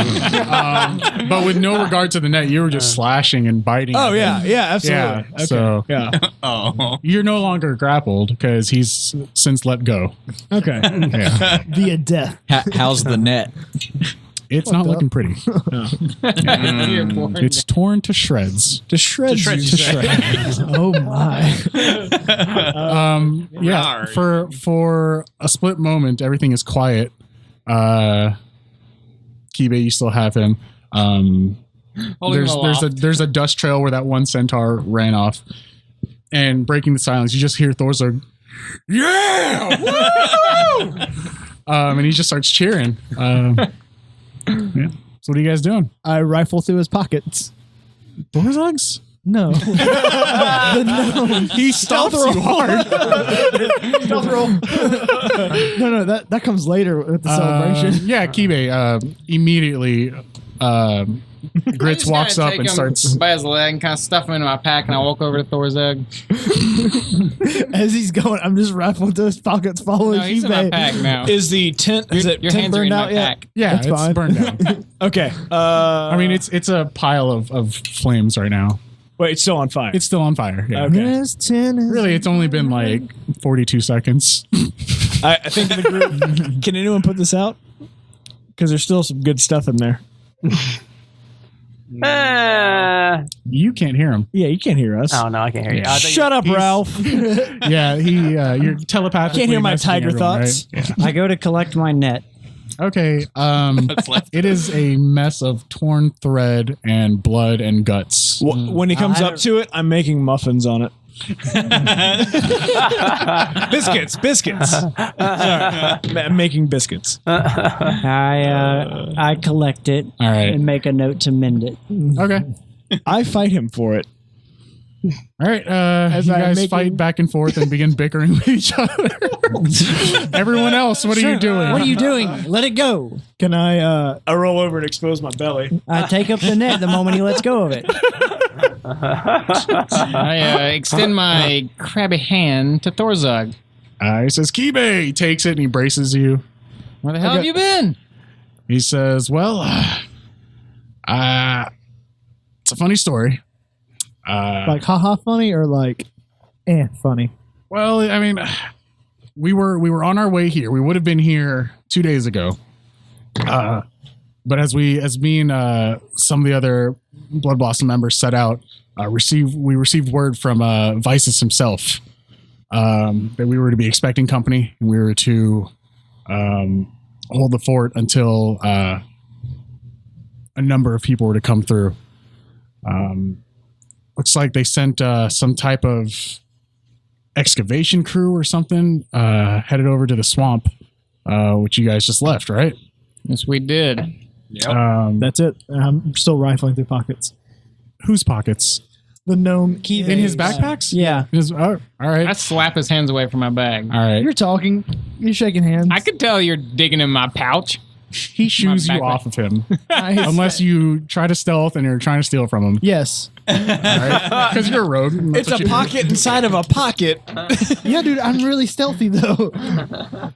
but with no regard to the net, you were just slashing and biting. Oh at him. yeah, absolutely. Yeah. Okay. So Yeah. Oh. you're no longer grappled because he's since let go. Okay. Yeah. Via death. How's the net? It's not looking pretty. Mm. It's torn to shreds. To shreds. To shreds. Oh my. Yeah. For a split moment, everything is quiet. Kibe, you still have him. There's a dust trail where that one centaur ran off, and breaking the silence, you just hear Thorzug, yeah, woo! And he just starts cheering. Yeah. So what are you guys doing? I rifle through his pockets. Thorzug's? No. The gnome. He stops you hard. Stealth roll. No, that comes later with the celebration. Yeah, Kibe immediately Grits walks up and starts by his leg and kind of stuff him into my pack, and I walk over to Thorzug. As he's going, I'm just rifling through his pockets, following No, he's in my pack now. Is the tent? Is it Your tent hands are in burned my out yet? pack. yeah, That's it's fine. burned down. Okay. I mean, it's a pile of flames right now. Wait, it's still on fire. It's still on fire. Yeah. Okay. Yes, 10 is Really, it's only been like 42 seconds. I think in the group. Can anyone put this out? Because there's still some good stuff in there. You can't hear him. Yeah, you can't hear us. Oh, no, I can't hear you. Shut up, Ralph. Yeah, you're telepathically Can't hear my messaging tiger everyone, thoughts. right? Yeah. I go to collect my net. Okay. It is a mess of torn thread and blood and guts. When he comes I up to it, I'm making muffins on it. biscuits. Sorry. I'm making biscuits. I collect it All right. and make a note to mend it. Okay. I fight him for it. All right. As You I'm guys making- fight back and forth and begin bickering with each other. Everyone else, what are you doing? What are you doing? Let it go. Can I roll over and expose my belly. I take up the net the moment he lets go of it. I extend my crabby hand to Thorzug. He says, Kibe. He takes it and he braces you. Where the hell have you been? He says, well, it's a funny story. like haha funny or like funny? Well, I mean, we were on our way here. We would have been here 2 days ago. But as me and some of the other Blood Blossom members set out, we received word from Vices himself that we were to be expecting company and we were to hold the fort until a number of people were to come through. Looks like they sent some type of excavation crew or something headed over to the swamp, which you guys just left, right? Yes, we did. That's it. I'm still rifling through pockets. Whose pockets? The gnome In his backpacks? Yeah. All right. I slap his hands away from my bag. All right. You're talking. You're shaking hands. I could tell you're digging in my pouch. He shoos you backpack. off of him Nice. unless you try to stealth and you're trying to steal from him. Yes. Because you're a rogue. and that's It's what a you do. pocket inside of a pocket. Yeah, dude. I'm really stealthy though.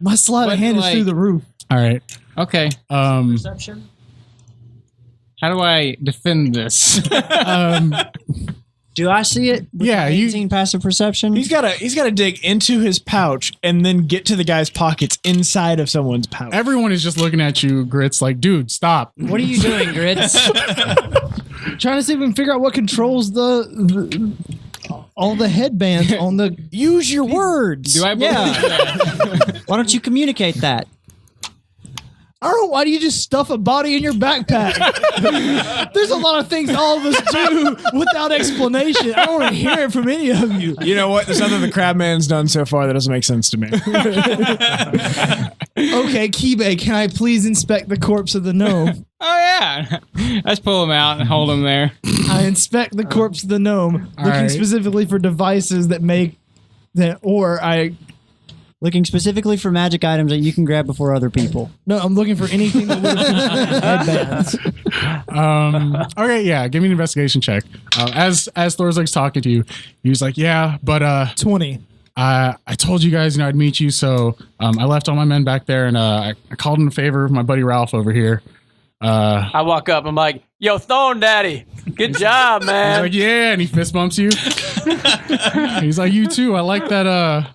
My sleight But, of hand is like- through the roof. All right. Okay. How do I defend this? Do I see it? With Yeah, my you- 18 passive perception. He's gotta dig into his pouch and then get to the guy's pockets inside of someone's pouch. Everyone is just looking at you, Grits, like, dude, stop. What are you doing, Grits? Trying to see if we can figure out what controls the all the headbands on the. Use your words. Do I believe that? Why don't you communicate that? I don't know. Why do you just stuff a body in your backpack? There's a lot of things all of us do without explanation. I don't want to hear it from any of you. You know what? There's nothing the Crabman's done so far that doesn't make sense to me. Okay, Kibe, can I please inspect the corpse of the gnome? Oh, yeah. Let's pull him out and hold him there. I inspect the corpse of the gnome, looking right. specifically for devices that make that, or I. Looking specifically for magic items that you can grab before other people. No, I'm looking for anything that would have headbands. Okay, yeah, give me an investigation check. As Thorzug's talking to you, he was like, yeah, but 20. I told you guys, I'd meet you, so I left all my men back there, and I called in favor of my buddy Ralph over here. I walk up. I'm like, yo, Thorn Daddy. Good job, He's man. like, yeah, and he fist bumps you. He's like, you too. I like that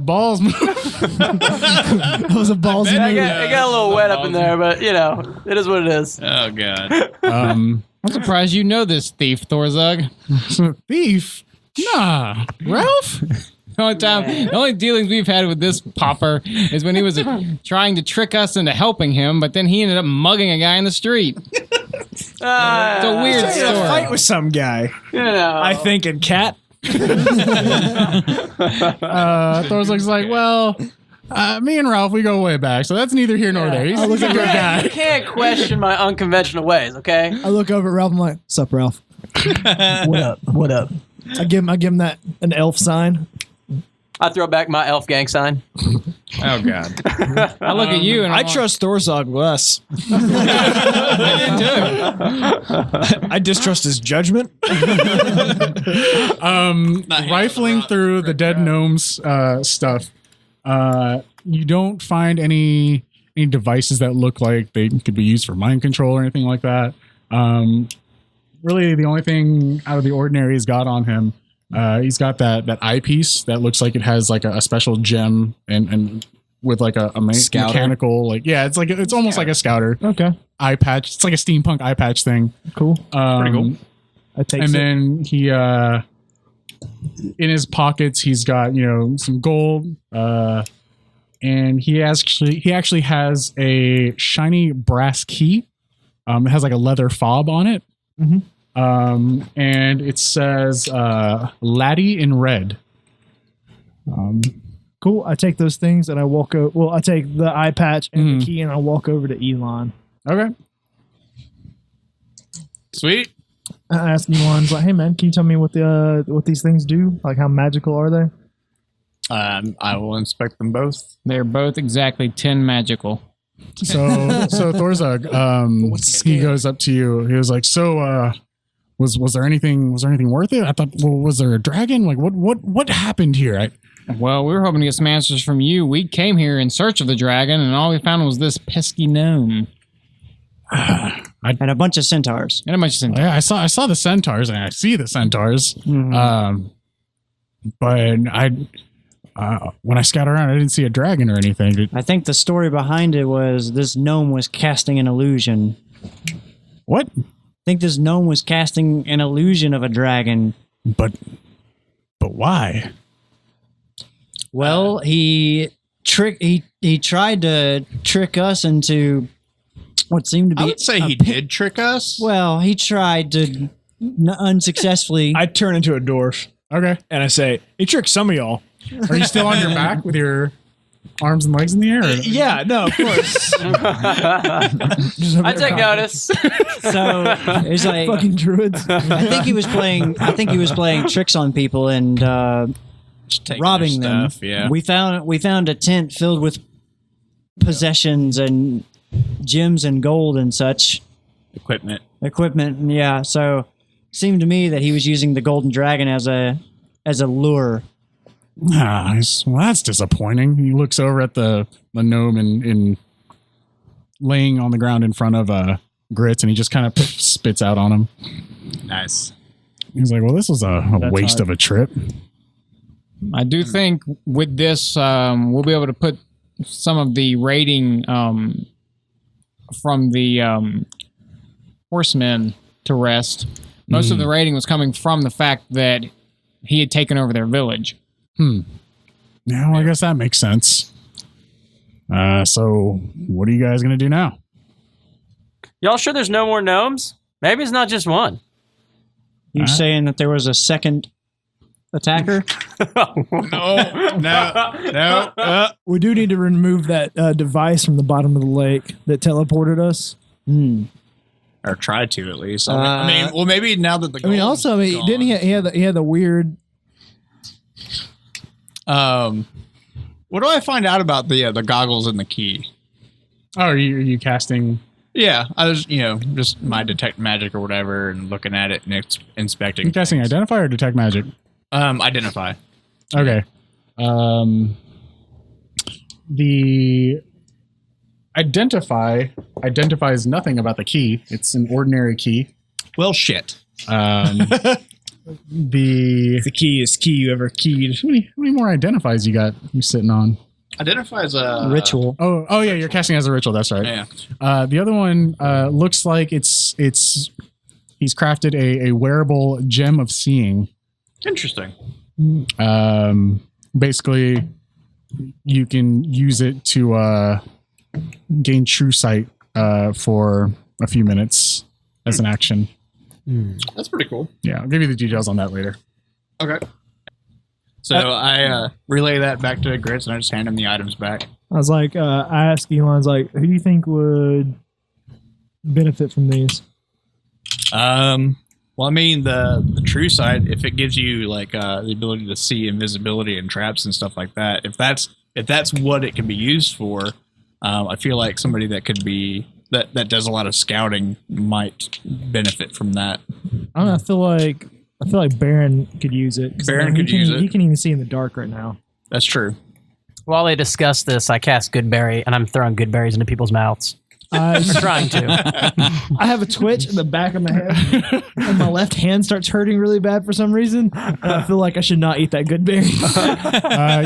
balls move. That was a ballsy It move. got a little wet up in there, but you know, it is what it is. Oh god. I'm surprised you know this thief, Thorzug. Thief? Nah, Ralph. The only dealings we've had with this pauper is when he was trying to trick us into helping him, but then he ended up mugging a guy in the street. It's a weird He's in a story. fight with some guy. You know, I think in cat. Thorzug's like, well, me and Ralph, we go way back, so that's neither here nor there. He's a good guy. you can't question my unconventional ways, okay? I look over at Ralph. I'm like, "Sup, Ralph? What up? What up?" I give him that an elf sign. I throw back my elf gang sign. Oh god. I look at you and I I'm trust Thorzug less. I distrust his judgment. Rifling through the dead gnomes stuff, you don't find any devices that look like they could be used for mind control or anything like that. Really, the only thing out of the ordinary he's got on him, he's got that eyepiece that looks like it has like a special gem and with like a mechanical, like, yeah, it's almost like a scouter Okay, eye patch. It's like a steampunk eye patch thing. cool. Pretty cool. I take And it. then he in his pockets he's got some gold, and he actually has a shiny brass key. It has like a leather fob on it. And it says Laddie in red. Cool. I take those things and I walk over. Well, I take the eye patch and the key and I walk over to Elon. Okay. Sweet. I ask Elon's like, "Hey man, can you tell me what these things do? Like, how magical are they?" I will inspect them both. They're both exactly 10 magical. So Thorzug, he goes up to you. He was like, "So, was there anything worth it? I thought, well, was there a dragon? Like, what happened here?" Well, we were hoping to get some answers from you. We came here in search of the dragon, and all we found was this pesky gnome. And a bunch of centaurs. And a bunch of centaurs. Yeah, I saw the centaurs, and I see the centaurs. But when I scout around, I didn't see a dragon or anything. I think the story behind it was this gnome was casting an illusion. What? I think this gnome was casting an illusion of a dragon. But why? Well, he tried to trick us into what seemed to be. I would say he did trick us. Well, he tried to unsuccessfully. I turn into a dwarf Okay. and I say, "He tricked some of y'all." Are you still on your back with your arms and legs in the air? Or? Yeah, no, of course. I take notice. So it's like Fucking druids. I think he was playing tricks on people and robbing them. Stuff, yeah. We found a tent filled with possessions and gems and gold and such Equipment. equipment. Yeah, so it seemed to me that he was using the golden dragon as a lure. Well, that's disappointing. He looks over at the gnome in laying on the ground in front of Grits, and he just kind of spits out on him. Nice. He's like, "Well, this was a waste of a trip." I do think with this, we'll be able to put some of the raiding from the horsemen to rest. Most of the raiding was coming from the fact that he had taken over their village. Yeah, well, I guess that makes sense. So what are you guys gonna do now? Y'all sure there's no more gnomes? Maybe it's not just one. You saying that there was a second attacker? No. We do need to remove that device from the bottom of the lake that teleported us. Or try to at least. I mean, well, maybe now that the. Didn't he had the weird. What do I find out about the goggles and the key? Oh, are you casting? Yeah, I was just my detect magic or whatever, and looking at it and inspecting. You casting things. identify or detect magic? Identify. Okay. The identify identifies nothing about the key. It's an ordinary key. Well, shit. The The key is key you ever keyed. how many more identifies you got? You sitting on? Identify as a Ritual. Oh yeah, you're casting as a ritual. That's right. Yeah. The other one looks like he's crafted a wearable gem of seeing. Interesting. Basically, you can use it to gain true sight for a few minutes as an action. That's pretty cool. Yeah, I'll give you the details on that later. Okay. So I relay that back to Grits, and I just hand him the items back. I was like, I asked Elon's like, who do you think would benefit from these? Well, I mean, the true sight, if it gives you like the ability to see invisibility and traps and stuff like that, if that's what it can be used for, I feel like somebody that could be that does a lot of scouting might benefit from that. I don't know. I feel like Baron could use it. 'Cause, Baron he could can- use it. He can even see in the dark right now. That's true. While they discuss this, I cast Good Berry, and I'm throwing good berries into people's mouths. I'm trying to. I have a twitch in the back of my head, and my left hand starts hurting really bad for some reason. And I feel like I should not eat that good berry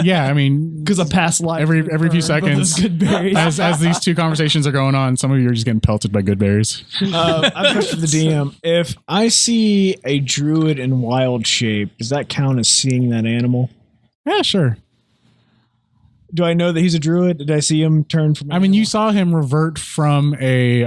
Yeah, I mean, because I pass life every few seconds, good berries. as these two conversations are going on, some of you are just getting pelted by good berries. I have a question for the DM. If I see a druid in wild shape, does that count as seeing that animal? Yeah, sure. Do I know that he's a druid? Did I see him turn from? I mean, you saw him revert from an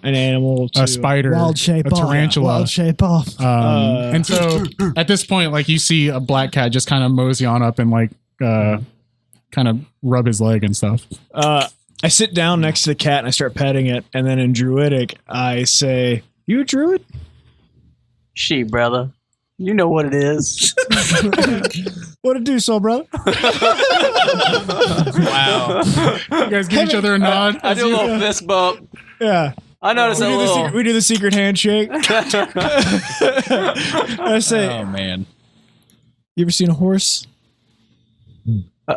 animal to a spider, Wild shape a off. tarantula. Wild shape off. And so at this point, like, you see a black cat just kind of mosey on up and like kind of rub his leg and stuff. I sit down next to the cat and I start petting it, and then in druidic I say, "You a druid?" She, brother. You know what it is. What it do, soul brother? Wow. You guys give each other a nod. I do a little fist bump. Yeah. I noticed a little. We do the secret handshake. I say, Oh man. "You ever seen a horse?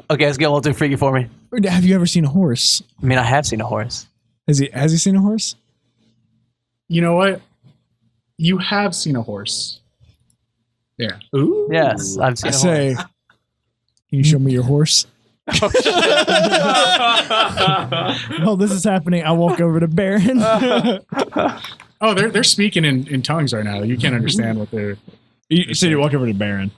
Okay, let's get a little too freaky for me. Or have you ever seen a horse? I mean, I have seen a horse. Has he seen a horse?" You know what? You have seen a horse. Yeah. Ooh. Yes, I've seen I a say, horse. "Can you show me your horse?" While this is happening, I walk over to Baron. Oh, they're speaking in tongues right now. You can't understand what they're. You said you walk over to Baron.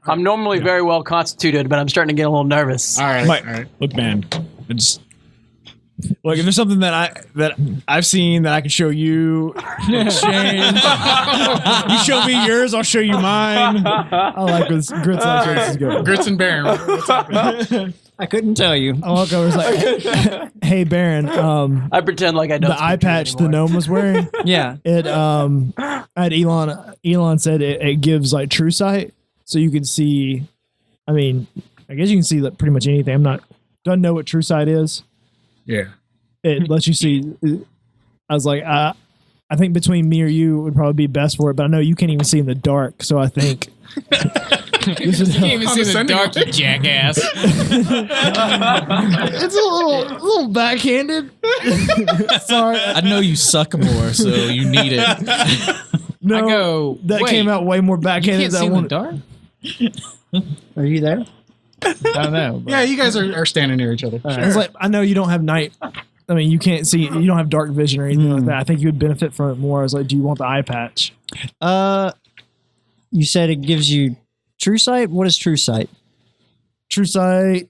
I'm normally very well constituted, but I'm starting to get a little nervous. All right. Mike, All right. look, man. It's like if there's something that I've seen that I can show you in exchange. You show me yours, I'll show you mine. I like this. Grits like where this is going. Grits and Baron. What's happening? I couldn't tell you. I walk over and was like, "Hey, Baron, I pretend like I don't. the eye patch the gnome was wearing, Yeah. it I had Elon said it gives like true sight, so you can see. I mean, I guess you can see like pretty much anything. Don't know what true sight is. Yeah. It lets you see. I was like, I think between me or you would probably be best for it, but I know you can't even see in the dark, so I think this is. Can't even see the dark, you jackass. It's a little backhanded. Sorry, I know you suck more, so you need it. no, I go, that wait, came out way more You backhanded can't than see I in the wanted. dark? Are you there? I don't know. but- Yeah, you guys are standing near each other. I was like, I know you don't have night. I mean, you can't see. You don't have dark vision or anything like that. I think you would benefit from it more. I was like, do you want the eye patch? You said it gives you true sight? What is true sight? True sight.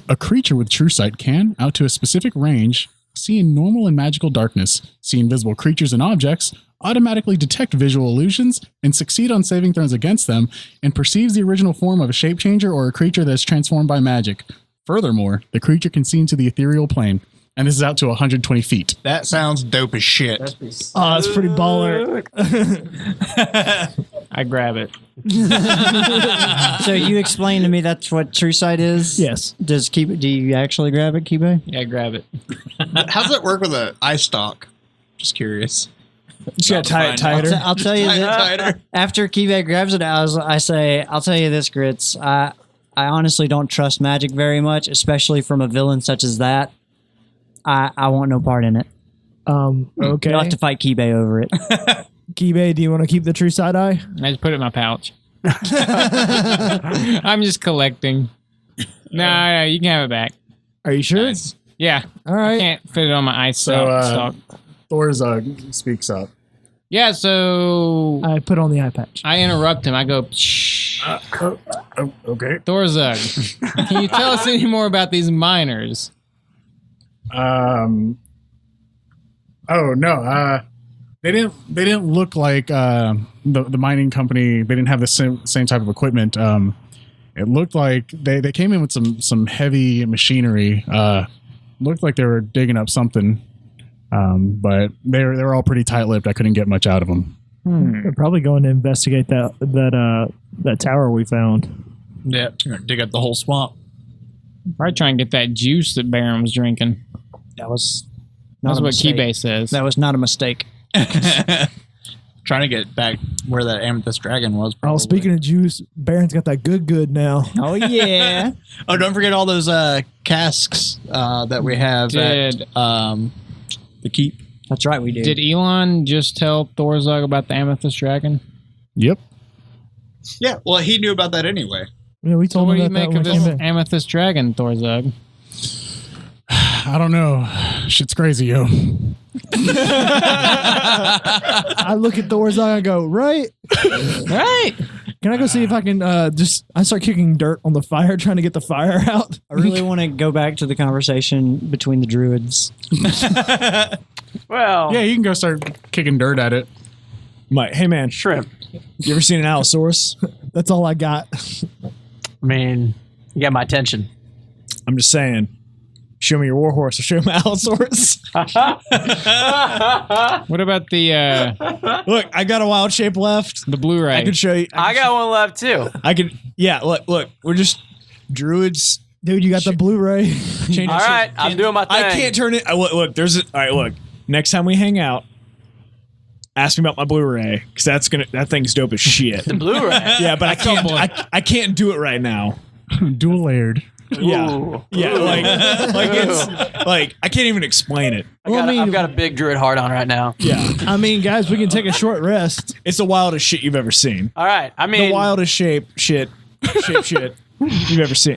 A creature with true sight can, out to a specific range, see in normal and magical darkness, see invisible creatures and objects, automatically detect visual illusions, and succeed on saving throws against them, and perceives the original form of a shape changer or a creature that is transformed by magic. Furthermore, the creature can see into the ethereal plane, and this is out to 120 feet. That sounds dope as shit. Oh, that's pretty baller. I grab it. So you explained to me that's what true sight is? Yes. Do you actually grab it, Kibe? Yeah, I grab it. How does that work with an eye stalk? Just curious. Just gotta tie it tighter. I'll tell you this. Tighter. After Kibe grabs it, I say, I'll tell you this, Grits. I honestly don't trust magic very much, especially from a villain such as that. I want no part in it. Okay. You'll have to fight Kibe over it. Kibe, do you want to keep the true side eye? I just put it in my pouch. I'm just collecting. No, you can have it back. Are you sure? Yeah. All I right. can't fit it on my ice So stock. Thorzug speaks up. Yeah, so I put on the eye patch. I interrupt him. I go, shh. Okay. Thorzug, can you tell us any more about these miners? Oh no. They didn't look like the mining company. They didn't have the same type of equipment. It looked like they came in with some heavy machinery. Looked like they were digging up something. But they were all pretty tight-lipped. I couldn't get much out of them. We're probably going to investigate that tower we found. Yeah, dig up the whole swamp. Probably try and get that juice that Baron was drinking. That was not That's a what mistake. Keybase says. That was not a mistake. Trying to get back where that amethyst dragon was. Probably. Oh, speaking of juice, Baron's got that good now. Oh yeah. Oh, don't forget all those casks that we have at the keep. That's right, we did. Did Elon just tell Thorzug about the amethyst dragon? Yep. Yeah, well, he knew about that anyway. Yeah, we So told what do him you that make of when we this came back. amethyst dragon, Thorzug? I don't know. Shit's crazy, yo. I look at Thor's eye and go, right? Right. Can I go see if I can I start kicking dirt on the fire, trying to get the fire out? I really want to go back to the conversation between the druids. Well, Yeah, you can go start kicking dirt at it. Mike, hey man, shrimp. you ever seen an Allosaurus? That's all I got. I mean, you got my attention. I'm just saying. Show me your warhorse. I'll show you my Allosaurus. What about the Look, I got a wild shape left. Blu-ray? I could show you. I got one left too. I could. Yeah. Look. We're just druids. Dude, you got the Blu-ray. Changing All shit. right, I'm doing my thing. I can't turn it. Look. There's. All right. Look. Next time we hang out, ask me about my Blu-ray because that thing's dope as shit. The Blu-ray. Yeah, but I can't. I can't do it right now. Dual layered. Yeah. Ooh. Yeah. Like it's like I can't even explain it. I've got a big druid heart on right now. Yeah. I mean, guys, we can take a short rest. It's the wildest shit you've ever seen. All right. I mean, The wildest shit you've ever seen.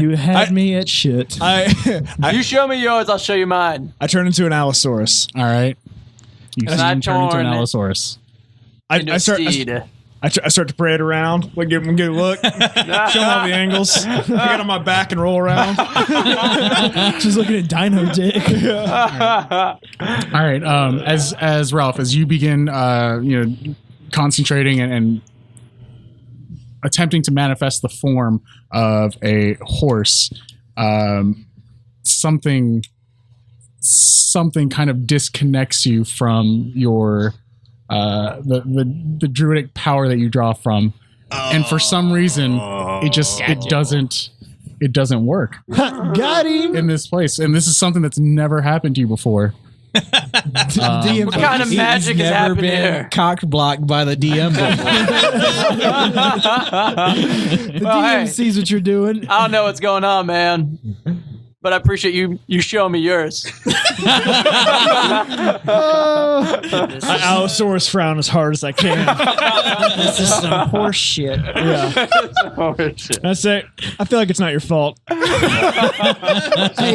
You had me at shit. you show me yours, I'll show you mine. I turned into an Allosaurus. All right. You And I turn into an torn it. Allosaurus. Into a steed. I start to parade around, like give him a good look, show him all the angles. I get on my back and roll around. Just looking at Dino Dick. All right. As Ralph, as you begin, concentrating and attempting to manifest the form of a horse, something kind of disconnects you from your the druidic power that you draw from, and for some reason it doesn't work Got him. in this place, and this is something that's never happened to you before. DM What kind of magic has happened here? Cocked blocked by the DM before. The Well, DM hey. sees what you're doing. I don't know what's going on, man. But I appreciate you showing me yours. Allosaurus frown as hard as I can. This is some horse shit. Yeah. That's it. I feel like it's not your fault. Hey,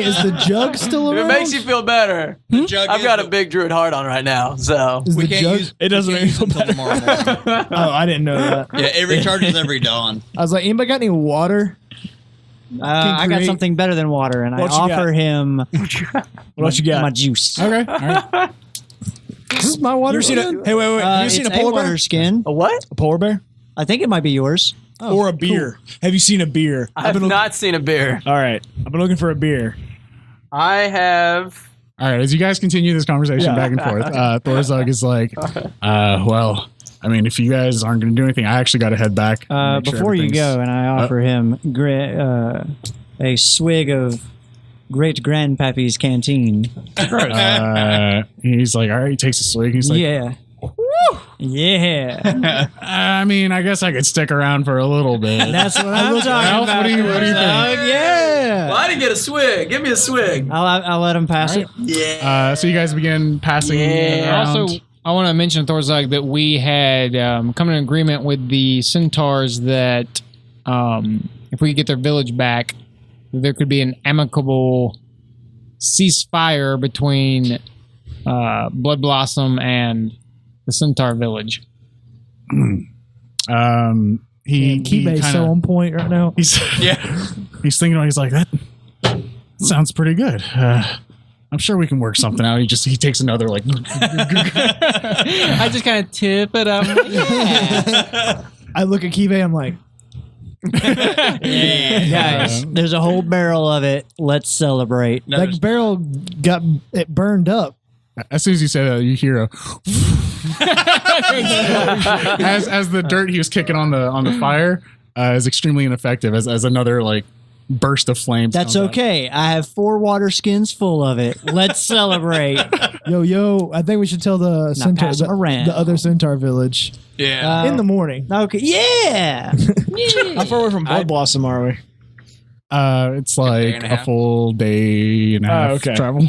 is the jug still If around? it makes you feel better, I've got a big druid heart on right now. So Is the jug? It doesn't make me feel better. Tomorrow morning. Oh, I didn't know that. Yeah, it recharges every dawn. I was like, anybody got any water? I got create- something better than water, and I What you got? offer him What you got? my juice. Okay. All right. This is my water. You ever seen a, hey, wait. Have you It's seen a polar bear? water skin. a what? A polar bear? I think it might be yours. Or a beer? Have you seen a beer? I have not seen a beer. All right. I've been looking for a beer. I have. All right. As you guys continue this conversation Yeah. back and forth, Thorzug is like, well, I mean, if you guys aren't going to do anything, I actually got to head back. make sure Before you everything's- go, and I offer him a swig of Great Grandpappy's canteen. He's like, all right. He takes a swig. He's like, Yeah. Yeah. I mean, I guess I could stick around for a little bit. That's what I'm talking Ralph, about. what do you think? Yeah. Well, I didn't get a swig. Give me a swig. I'll let him pass it. So you guys begin passing around. Also, I want to mention, Thorzug, that we had come to an agreement with the Centaurs that if we could get their village back, there could be an amicable ceasefire between Blood Blossom and the Centaur village. He Keybase's so on point right now. He's he's thinking about. He's like, that sounds pretty good. I'm sure we can work something out. He takes another like. I just kind of tip it up. Yeah. I look at Keybase, I'm like, Guys, there's a whole barrel of it. Let's celebrate. that barrel got it burned up. As soon as you say that, you hear a as the dirt he was kicking on the fire is extremely ineffective as another like burst of flames. That's comes out. okay. I have 4 water skins full of it. Let's celebrate. Yo, I think we should tell the centaur, pass 'em around. the other centaur village Yeah. in the morning. Okay. Yeah. How far away from Blood Blossom are we? It's like and a a half. full day and a half okay. travel.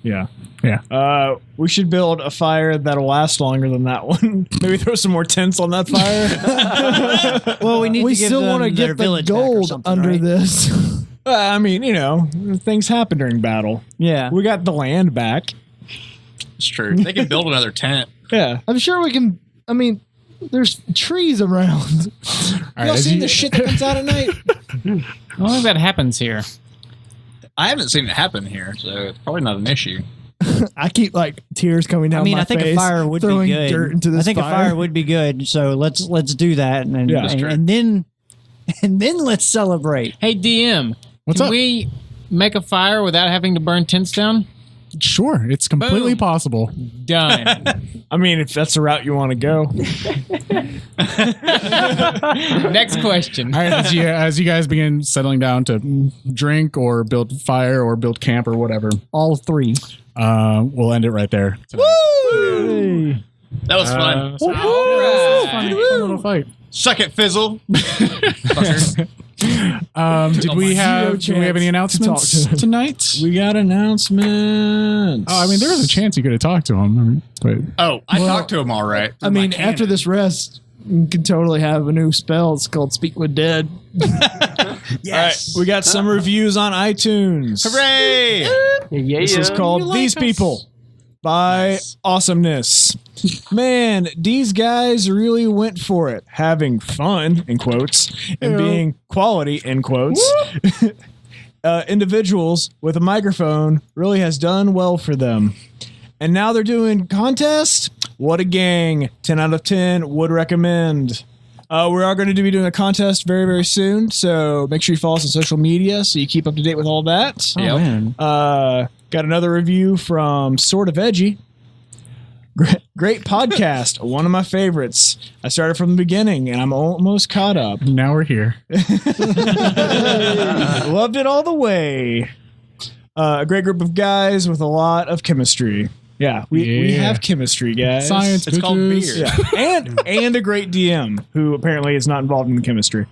Yeah. Yeah. We should build a fire that'll last longer than that one. Maybe throw some more tents on that fire. Well, we need We to give still want to get the gold under this. I mean, things happen during battle. Yeah. We got the land back. It's true. They can build another tent. Yeah. I'm sure we can. I mean, there's trees around. All right, Y'all as seen you- the shit that comes out at night? I don't think that happens here. I haven't seen it happen here, so it's probably not an issue. I keep like tears coming down I mean, my I think face. a fire would be throwing good. dirt into this I think a fire would be good. So let's do that, and Yeah, that's true. and then let's celebrate. Hey, DM, What's can up? we make a fire without having to burn tents down? Sure, it's completely Boom. possible. Done. I mean, if that's the route you want to go. Next question. All right, as you guys begin settling down to drink or build fire or build camp or whatever, All 3. we'll end it right there. Hey. That was fun. Fun little fight. Suck it, Fizzle. Did we have any announcements to him. tonight? We got announcements. Oh, I mean, there was a chance you could have talked to him, but Oh, I talked to him all right. I mean, after this rest, you can totally have a new spell. It's called Speak with Dead. Yes. All right, we got some reviews on iTunes. Hooray! This is called These People by Awesomeness. Man, these guys really went for it. Having fun, in quotes, and being quality, in quotes. Individuals with a microphone really has done well for them. And now they're doing contest? What a gang. 10 out of 10 would recommend. We are going to be doing a contest very, very soon. So make sure you follow us on social media so you keep up to date with all that. Oh, man. Got another review from Sort of Edgy. Great podcast. One of my favorites. I started from the beginning and I'm almost caught up. now we're here. Loved it all the way. A great group of guys with a lot of chemistry. Yeah, we Yeah. have chemistry, guys. Science, It's called bitches. beer. Yeah. And a great DM who apparently is not involved in the chemistry.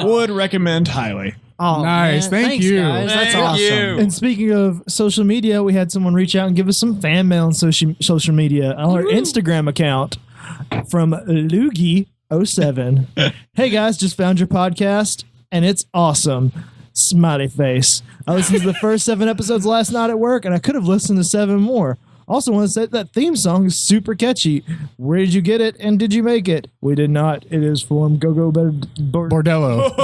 Would recommend highly. Oh, Nice. man. Thank Thanks, you. guys. That's Thank awesome. you. And speaking of social media, we had someone reach out and give us some fan mail on social media. Our Instagram account from Loogie07. Hey guys, just found your podcast and it's awesome. Smiley face. I listened to the first 7 episodes last night at work and I could have listened to 7 more. Also want to say that theme song is super catchy. Where did you get it and did you make it? We did not. It is from Go Bordello.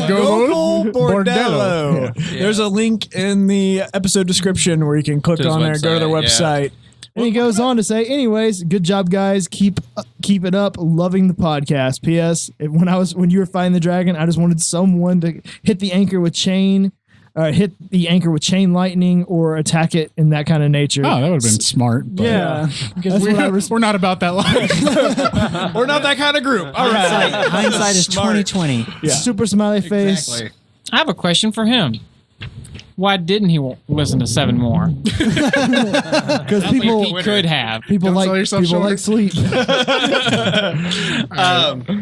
Go Bordello. Yeah. There's a link in the episode description where you can click To his on there, go to their website, website. And he goes on to say, anyways, good job, guys. Keep it up. Loving the podcast. P.S. When you were fighting the dragon, I just wanted someone to hit the anchor with chain lightning or attack it in that kind of nature. Oh, that would have been smart. But Yeah. That's what I we're not about that life. We're not that kind of group. All right. Hindsight is 2020. Yeah. Super smiley face. Exactly. I have a question for him. Why didn't he listen to 7 more? Because He people could have. Don't sell yourself short. like sleep.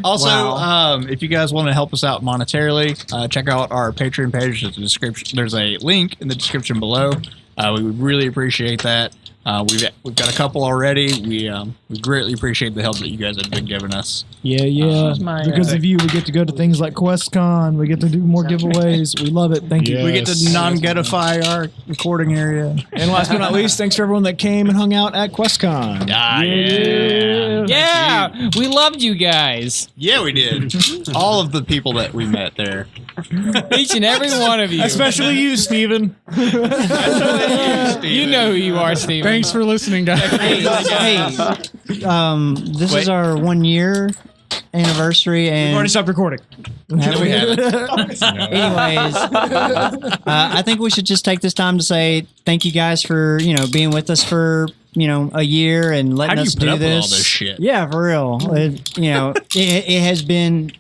Also, if you guys want to help us out monetarily, check out our Patreon page. There's a link in the description below. We would really appreciate that. We've got a couple already. We greatly appreciate the help that you guys have been giving us. Yeah. Because of you, we get to go to things like QuestCon. We get to do more giveaways. We love it. Thank you. We get to non-getify our recording area. And last but not least, thanks to everyone that came and hung out at QuestCon. Yeah, we loved you guys. Yeah, we did. All of the people that we met there. Each and every one of you. Especially you, Steven. You know who you are, Steven. Thanks for listening, guys. This is our 1 year anniversary, and We've already stopped recording. have we? haven't. Anyways, I think we should just take this time to say thank you guys for being with us for a year and How letting do you us put do up with all this. this shit? Yeah, for real. It has been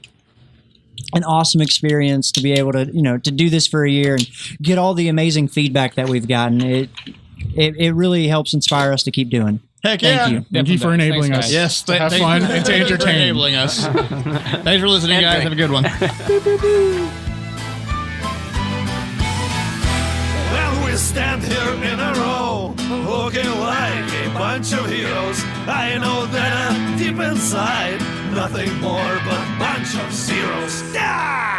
an awesome experience to be able to to do this for a year and get all the amazing feedback that we've gotten. It really helps inspire us to keep doing. Heck Thank yeah. you. Thank you for enabling us. Yes, to have thank fun you and to for entertain. enabling us. Thanks for listening, guys. Have a good one. Well, we stand here in a row, looking like a bunch of heroes. I know that deep inside, nothing more but a bunch of zeros. Ah!